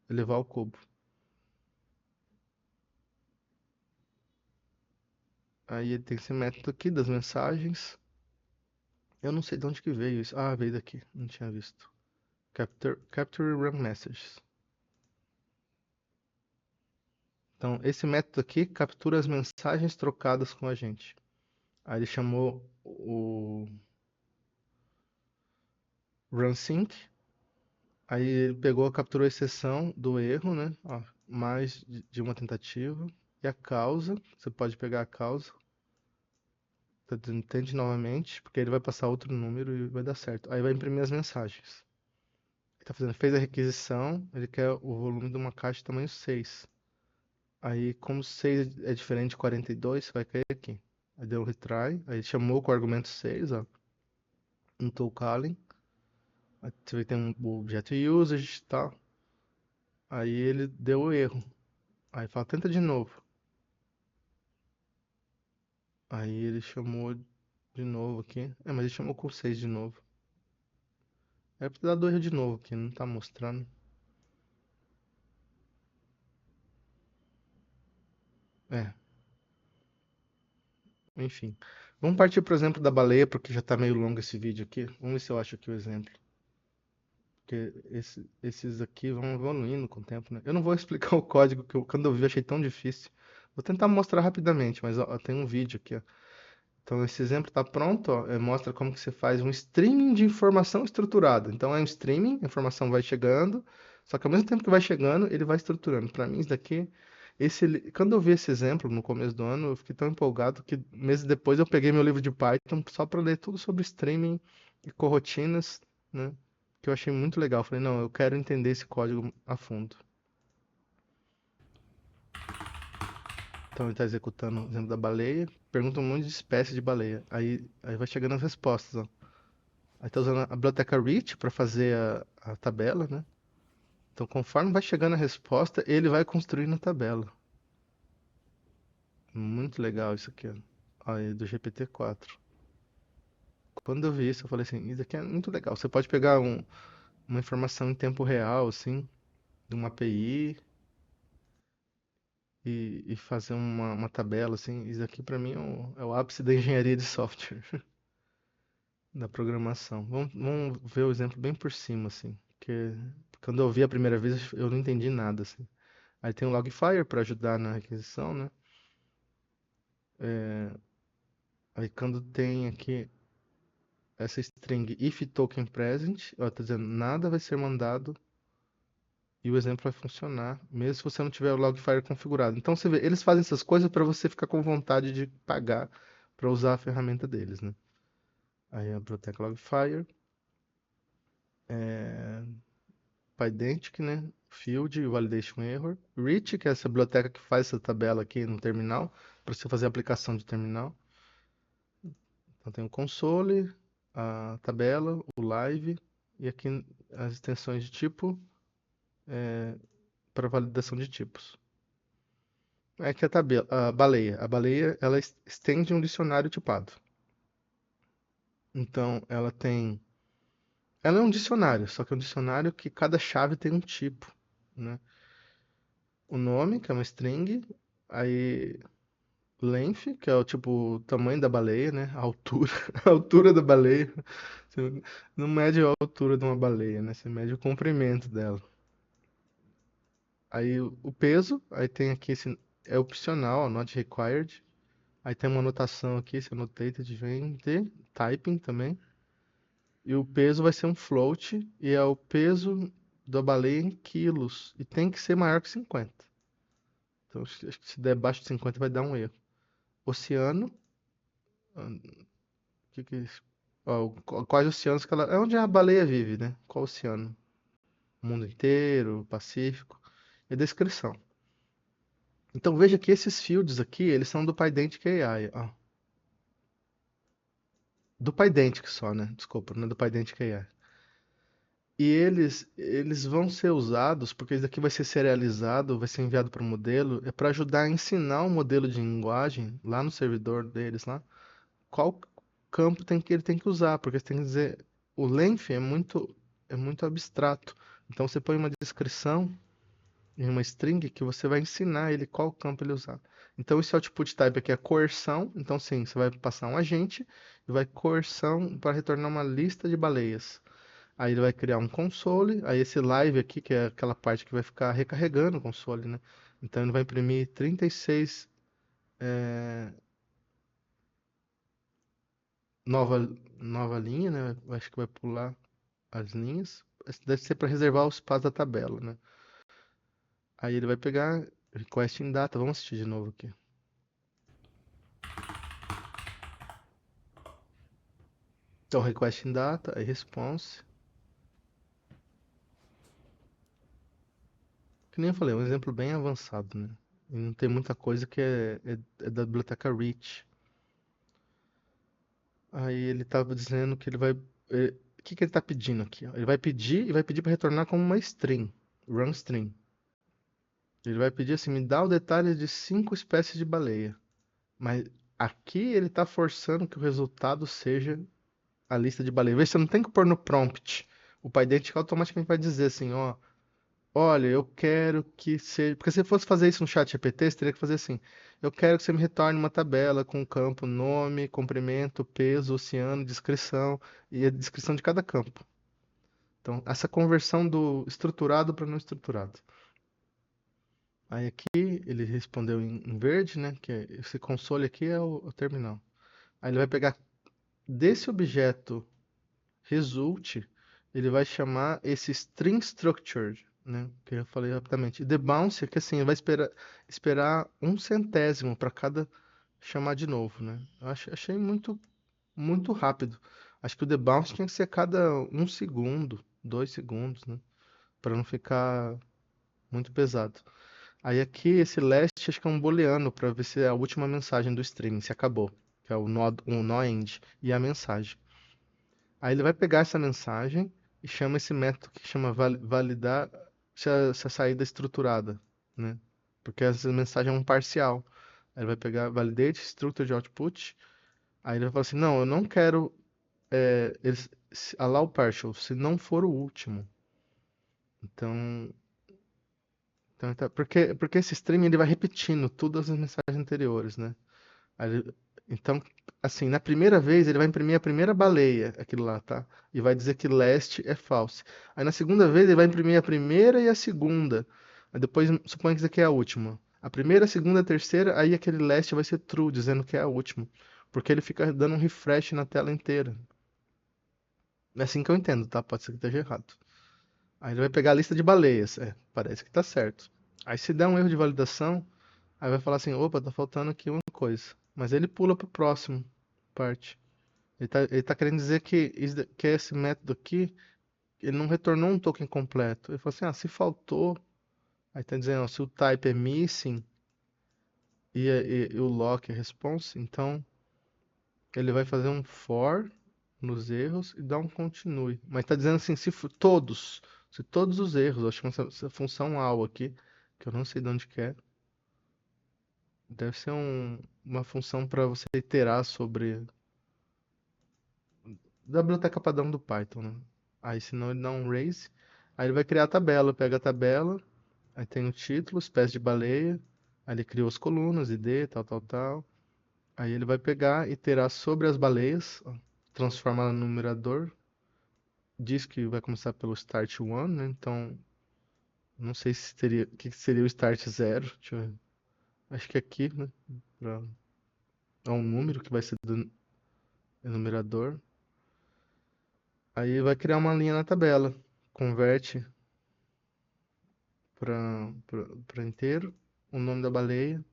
elevar ao cubo. Aí ele tem esse método aqui das mensagens. Eu não sei de onde que veio isso. Ah, veio daqui. Não tinha visto. Capture Run Messages. Então, esse método aqui captura as mensagens trocadas com a gente. Aí ele chamou o RunSync. Aí ele pegou, capturou a exceção do erro, né? Ó, mais de uma tentativa. E a causa, você pode pegar a causa. Tente novamente, porque ele vai passar outro número e vai dar certo. Aí vai imprimir as mensagens. Ele tá fazendo, fez a requisição, ele quer o volume de uma caixa de tamanho 6. Aí, como 6 é diferente de 42, vai cair aqui. Aí deu um retry, aí chamou com o argumento 6, ó, until calling. Aí você vê que tem o objeto usage e tal. Aí ele deu o erro. Aí fala, tenta de novo. Aí ele chamou de novo aqui. É, mas ele chamou com 6 de novo. É pra dar do erro de novo aqui, não tá mostrando. É, enfim. Vamos partir pro exemplo da baleia, porque já tá meio longo esse vídeo aqui. Vamos ver se eu acho aqui o exemplo. Porque esses aqui vão evoluindo com o tempo, né? Eu não vou explicar o código que quando eu vi eu achei tão difícil. Vou tentar mostrar rapidamente, mas ó, tem um vídeo aqui, ó. Então esse exemplo está pronto, ó, mostra como que você faz um streaming de informação estruturada. Então é um streaming, a informação vai chegando, só que ao mesmo tempo que vai chegando, ele vai estruturando. Para mim isso daqui, quando eu vi esse exemplo no começo do ano, eu fiquei tão empolgado que meses depois eu peguei meu livro de Python só para ler tudo sobre streaming e corrotinas, né? Que eu achei muito legal. Falei, não, eu quero entender esse código a fundo. Então ele está executando o exemplo da baleia, pergunta um monte de espécie de baleia. Aí vai chegando as respostas, ó. Aí tá usando a biblioteca Rich para fazer a tabela, né? Então, conforme vai chegando a resposta, ele vai construindo a tabela. Muito legal isso aqui, ó. Aí, do GPT-4. Quando eu vi isso, eu falei assim, isso aqui é muito legal. Você pode pegar uma informação em tempo real, assim, de uma API e fazer uma tabela, assim. Isso aqui, para mim, é o ápice da engenharia de software, da programação. Vamos ver o exemplo bem por cima, assim. Porque quando eu vi a primeira vez, eu não entendi nada, assim. Aí tem o Logfire para ajudar na requisição, né? Aí quando tem aqui essa string if token present, ó, tá dizendo nada vai ser mandado e o exemplo vai funcionar, mesmo se você não tiver o Logfire configurado. Então você vê, eles fazem essas coisas para você ficar com vontade de pagar para usar a ferramenta deles, né? Aí a biblioteca Logfire, Pydantic, né? Field e Validation Error. Rich, que é essa biblioteca que faz essa tabela aqui no terminal, para você fazer a aplicação de terminal. Então tem o console, a tabela, o live e aqui as extensões de tipo para validação de tipos. É que a baleia, ela estende um dicionário tipado. Então ela é um dicionário, só que é um dicionário que cada chave tem um tipo, né? O nome, que é uma string, aí length, que é o tipo o tamanho da baleia, né? A altura, a altura da baleia. Você não mede a altura de uma baleia, né? Você mede o comprimento dela. Aí o peso, aí tem aqui esse é opcional, ó, not required. Aí tem uma anotação aqui, se annotated vem de typing também. E o peso vai ser um float e é o peso da baleia em quilos e tem que ser maior que 50. Então acho que se der abaixo de 50 vai dar um erro. Oceano, que é isso? Ó, quais oceanos que ela. É onde a baleia vive, né? Qual oceano? O mundo inteiro, Pacífico. E a descrição. Então veja que esses fields aqui, eles são do Pydantic AI, ó. Do Pydantic só, né? Desculpa, não é do Pydantic AI. E eles vão ser usados, porque isso daqui vai ser serializado, vai ser enviado para o modelo, é para ajudar a ensinar o modelo de linguagem lá no servidor deles lá, qual campo que ele tem que usar, porque você tem que dizer, o length é muito abstrato. Então você põe uma descrição em uma string que você vai ensinar ele qual campo ele usar. Então esse output type aqui é coerção, então sim, você vai passar um agente e vai coerção para retornar uma lista de baleias. Aí ele vai criar um console, aí esse live aqui, que é aquela parte que vai ficar recarregando o console, né? Então ele vai imprimir 36 é, nova, nova linha, né? Acho que vai pular as linhas. Deve ser para reservar o espaço da tabela, né? Aí ele vai pegar request in data. Vamos assistir de novo aqui. Então, request in data, aí response. Que nem eu falei, é um exemplo bem avançado, né? E não tem muita coisa que é da biblioteca Rich. Aí ele estava dizendo que ele vai. O que que ele está pedindo aqui? Ó? Ele vai pedir e vai pedir para retornar como uma string, run string. Ele vai pedir assim, me dá o detalhe de 5 espécies de baleia. Mas aqui ele está forçando que o resultado seja a lista de baleia. Vê, você não tem que pôr no prompt. O PyDent automaticamente vai dizer assim, ó, olha, eu quero que seja. Porque se fosse fazer isso no chat GPT, você teria que fazer assim. Eu quero que você me retorne uma tabela com o campo nome, comprimento, peso, oceano, descrição e a descrição de cada campo. Então, essa conversão do estruturado para não estruturado. Aí aqui ele respondeu em verde, né? Que esse console aqui é o terminal. Aí ele vai pegar desse objeto result, ele vai chamar esse string structure, né? Que eu falei rapidamente. E the bounce, que assim, vai esperar um centésimo para cada chamar de novo, né? Achei muito rápido. Acho que o the bounce tinha que ser a cada 1 segundo, 2 segundos, né? Para não ficar muito pesado. Aí aqui, esse last, acho que é um booleano, para ver se é a última mensagem do string, se acabou. Que é o no end e a mensagem. Aí ele vai pegar essa mensagem e chama esse método que chama validar se a saída é estruturada, né? Porque essa mensagem é um parcial. Aí ele vai pegar validate structured output. Aí ele vai falar assim, não, eu não quero allow partial, se não for o último. Então, porque esse stream ele vai repetindo todas as mensagens anteriores, né? Então, assim, na primeira vez ele vai imprimir a primeira baleia, aquilo lá, tá? E vai dizer que last é false. Aí na segunda vez ele vai imprimir a primeira e a segunda. Aí depois suponha que isso aqui é a última. A primeira, a segunda, a terceira, aí aquele last vai ser true, dizendo que é a última. Porque ele fica dando um refresh na tela inteira. É assim que eu entendo, tá? Pode ser que esteja errado. Aí ele vai pegar a lista de baleias. É, parece que tá certo. Aí se der um erro de validação, aí vai falar assim, opa, tá faltando aqui uma coisa. Mas ele pula pro próximo parte. Ele tá querendo dizer que esse método aqui, ele não retornou um token completo. Ele falou assim, se faltou, aí tá dizendo, ó, se o type é missing e o lock é response, então ele vai fazer um for nos erros e dar um continue. Mas tá dizendo assim, se todos os erros, acho que essa função all aqui, que eu não sei de onde que é, deve ser uma função para você iterar sobre da biblioteca padrão do Python, né? Aí senão ele dá um raise, aí ele vai criar a tabela, pega a tabela, aí tem o título, espécie de baleia, aí ele criou as colunas, ID, tal, tal, tal. Aí ele vai pegar e iterar sobre as baleias, ó, transforma ela no numerador, diz que vai começar pelo start one, né? Então Não sei se teria, o que seria o start zero. Deixa eu ver. Acho que aqui, né? pra- É um número que vai ser do enumerador. Aí vai criar uma linha na tabela. Converte para inteiro. O nome da baleia,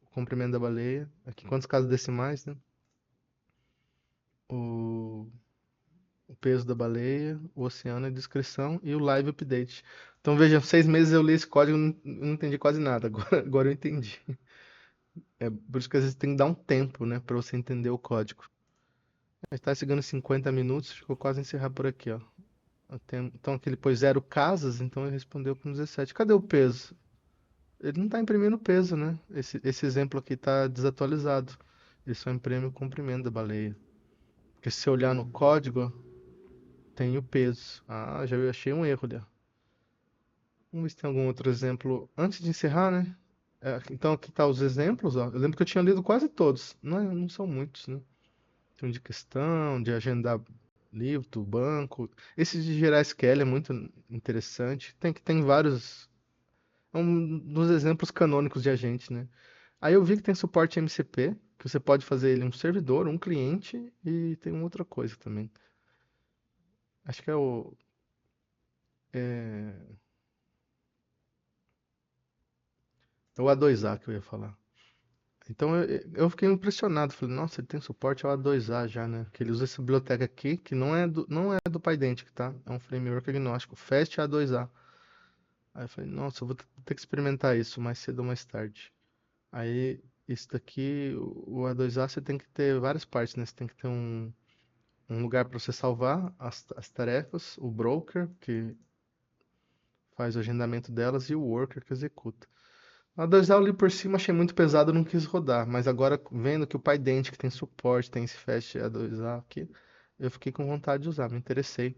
o comprimento da baleia. Aqui quantos casos decimais, né? O, o peso da baleia, o oceano, a descrição e o live update. Então veja, 6 meses eu li esse código e não entendi quase nada. Agora eu entendi. É por isso que às vezes tem que dar um tempo, né, para você entender o código. A gente tá chegando em 50 minutos, acho que eu vou quase encerrar por aqui, ó. Então aqui ele pôs 0 casas, então ele respondeu com 17. Cadê o peso? Ele não está imprimindo peso, né? Esse exemplo aqui está desatualizado. Ele só imprime o comprimento da baleia. Porque se você olhar no código, ó, tem o peso. Ah, já achei um erro ali, ó. Vamos ver se tem algum outro exemplo antes de encerrar, né? Então aqui tá os exemplos, ó. Eu lembro que eu tinha lido quase todos. Não são muitos, né? Tem um de questão, de agendar livro do banco. Esse de gerar SQL é muito interessante. Tem vários. É um dos exemplos canônicos de agente, né? Aí eu vi que tem suporte MCP, que você pode fazer ele um servidor, um cliente e tem uma outra coisa também. Acho que é, é o A2A que eu ia falar. Então eu fiquei impressionado. Falei, nossa, ele tem suporte ao A2A já, né? Que ele usa essa biblioteca aqui, que não é do PyDentic, tá? É um framework agnóstico, Fast A2A. Aí eu falei, nossa, eu vou ter que experimentar isso mais cedo ou mais tarde. Aí, isso daqui, o A2A, você tem que ter várias partes, né? Você tem que ter um lugar para você salvar as tarefas, o broker, que faz o agendamento delas, e o worker, que executa. A 2A eu li por cima, achei muito pesado, não quis rodar. Mas agora, vendo que o PyDent, que tem suporte, tem esse Fast A2A aqui, eu fiquei com vontade de usar, me interessei.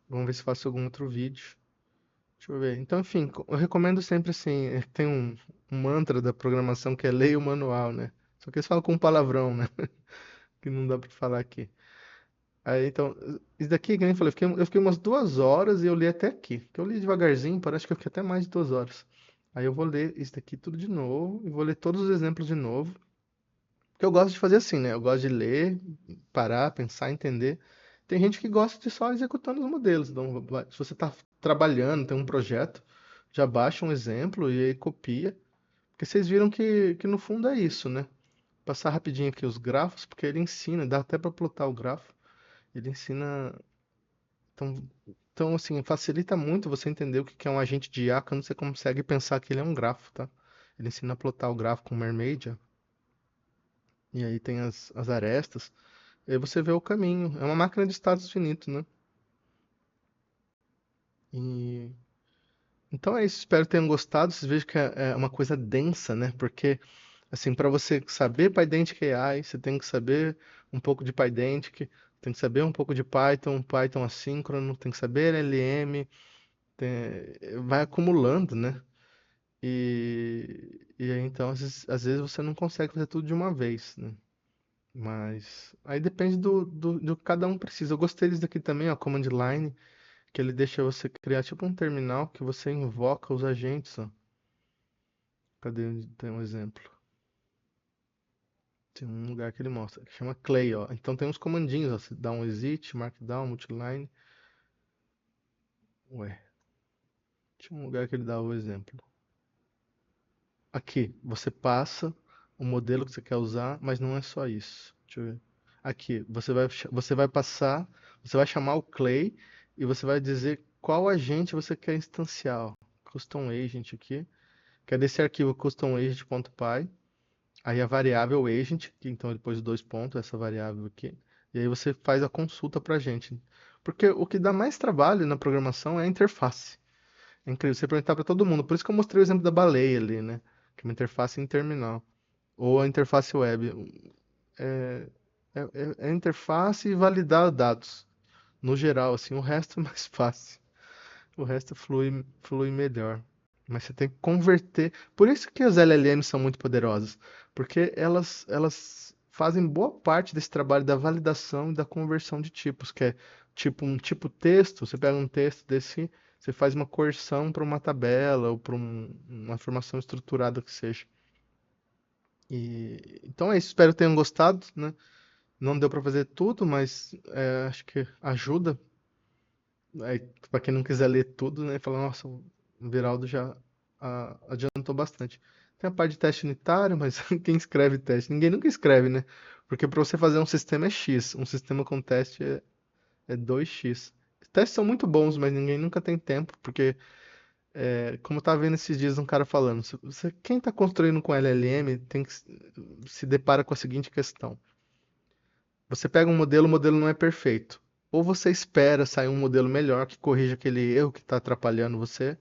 Vamos ver se faço algum outro vídeo. Deixa eu ver. Então, enfim, eu recomendo sempre assim, tem um mantra da programação que é leia o manual, né? Só que eles falam com um palavrão, né? Que não dá pra falar aqui. Aí, então, isso daqui, que nem eu falei, eu fiquei umas 2 horas e eu li até aqui. Que eu li devagarzinho, parece que eu fiquei até mais de 2 horas. Aí eu vou ler isso daqui tudo de novo e vou ler todos os exemplos de novo. Porque eu gosto de fazer assim, né? Eu gosto de ler, parar, pensar, entender. Tem gente que gosta de só executando os modelos. Então, se você está trabalhando, tem um projeto, já baixa um exemplo e aí copia. Porque vocês viram que no fundo é isso, né? Passar rapidinho aqui os grafos, porque ele ensina, dá até para plotar o grafo. Ele ensina. Então, assim, facilita muito você entender o que que é um agente de IA quando você consegue pensar que ele é um grafo, tá? Ele ensina a plotar o grafo com Mermaid, ó, e aí tem as arestas, e aí você vê o caminho. É uma máquina de estados finito, né? E então é isso, espero que tenham gostado. Vocês vejam que é uma coisa densa, né? Porque, assim, para você saber Pydantic AI, você tem que saber um pouco de Pydantic, tem que saber um pouco de Python, Python assíncrono, tem que saber LLM, vai acumulando, né? E aí, então, às vezes você não consegue fazer tudo de uma vez, né? Mas aí depende do que cada um precisa. Eu gostei disso daqui também, ó, Command Line, que ele deixa você criar tipo um terminal que você invoca os agentes, ó. Cadê? Tem um exemplo. Tem um lugar que ele mostra, que chama Clay, ó. Então tem uns comandinhos, ó. Você dá um exit, markdown, multiline. Ué, tinha um lugar que ele dá o exemplo. Aqui, você passa o modelo que você quer usar, mas não é só isso. Deixa eu ver. Aqui, você vai passar, você vai chamar o Clay e você vai dizer qual agente você quer instanciar. Ó. Custom agent aqui, que é desse arquivo customagent.py. Aí a variável agent, que então depois de 2 pontos, essa variável aqui. E aí você faz a consulta para a gente. Porque o que dá mais trabalho na programação é a interface. É incrível, você perguntar para todo mundo. Por isso que eu mostrei o exemplo da baleia ali, né? Que é uma interface em terminal. Ou a interface web. É, é a interface e validar dados. No geral, assim, o resto é mais fácil. O resto flui melhor. Mas você tem que converter. Por isso que as LLMs são muito poderosas. Porque elas fazem boa parte desse trabalho da validação e da conversão de tipos. Que é tipo um tipo texto. Você pega um texto desse, Você faz uma coerção para uma tabela ou para uma informação estruturada que seja. Então é isso, espero que tenham gostado, né? Não deu para fazer tudo, mas acho que ajuda. Para quem não quiser ler tudo, né? Fala, nossa, o Viraldo já adiantou bastante. Tem a parte de teste unitário, mas quem escreve teste? Ninguém nunca escreve, né? Porque para você fazer um sistema é X, um sistema com teste é 2x. Testes são muito bons, mas ninguém nunca tem tempo, porque, como eu tava vendo esses dias um cara falando, quem está construindo com LLM tem que se depara com a seguinte questão. Você pega um modelo, o modelo não é perfeito. Ou você espera sair um modelo melhor que corrija aquele erro que está atrapalhando você,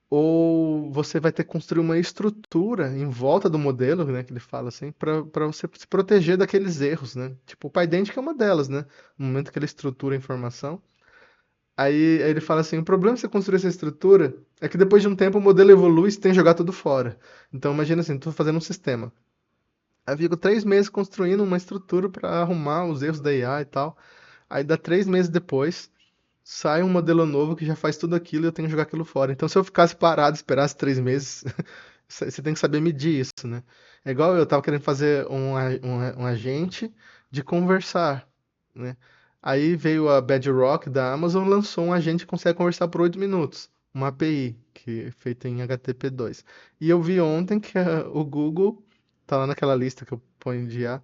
ou você vai ter que construir uma estrutura em volta do modelo, né, que ele fala assim, para você se proteger daqueles erros, né? Tipo, o PyDent que é uma delas, né? No momento que ele estrutura a informação. Aí ele fala assim, o problema de você construir essa estrutura é que depois de um tempo o modelo evolui e você tem que jogar tudo fora. Então imagina assim, estou fazendo um sistema. Aí eu fico 3 meses construindo uma estrutura para arrumar os erros da IA e tal. Aí dá 3 meses depois, sai um modelo novo que já faz tudo aquilo e eu tenho que jogar aquilo fora. Então se eu ficasse parado, esperasse 3 meses, você tem que saber medir isso, né? É igual eu tava querendo fazer um agente de conversar, né? Aí veio a Bedrock da Amazon, lançou um agente que consegue conversar por 8 minutos, uma API que é feita em HTTP2. E eu vi ontem que o Google tá lá naquela lista que eu ponho de IA.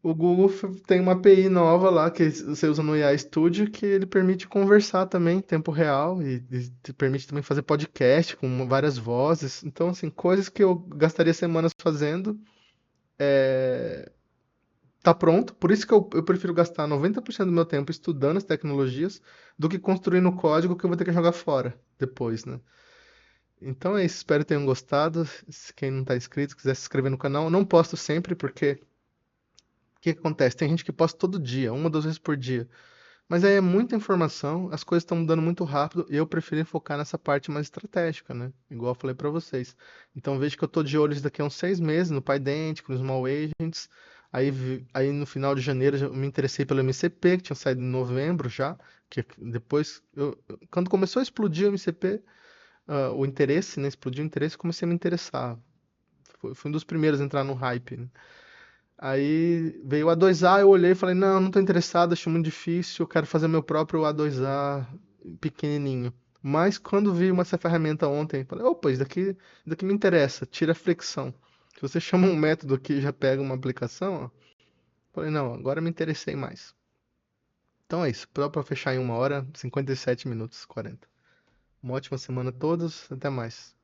O Google tem uma API nova lá que você usa no IA Studio que ele permite conversar também em tempo real e te permite também fazer podcast com várias vozes. Então, assim, coisas que eu gastaria semanas fazendo, tá pronto. Por isso que eu prefiro gastar 90% do meu tempo estudando as tecnologias do que construindo o código que eu vou ter que jogar fora depois, né? Então é isso, espero que tenham gostado. Se quem não está inscrito, quiser se inscrever no canal, eu não posto sempre porque o que que acontece? Tem gente que posta todo dia, uma, 2 vezes por dia. Mas aí é muita informação, as coisas estão mudando muito rápido e eu preferi focar nessa parte mais estratégica, né? Igual eu falei para vocês. Então vejo que eu tô de olhos daqui a uns 6 meses no PyDent, no Small Agents. Aí no final de janeiro eu me interessei pelo MCP, que tinha saído em novembro já. Que depois, quando começou a explodir o MCP, o interesse, né? Explodiu o interesse, eu comecei a me interessar. Fui um dos primeiros a entrar no hype, né? Aí veio o A2A, eu olhei e falei, não, não tô interessado, acho muito difícil, eu quero fazer meu próprio A2A pequenininho. Mas quando vi essa ferramenta ontem, falei, opa, isso daqui me interessa, tira a flexão. Se você chama um método que já pega uma aplicação, ó, falei, não, agora me interessei mais. Então é isso, só para fechar em 1 hora, 57 minutos, 40. Uma ótima semana a todos, até mais.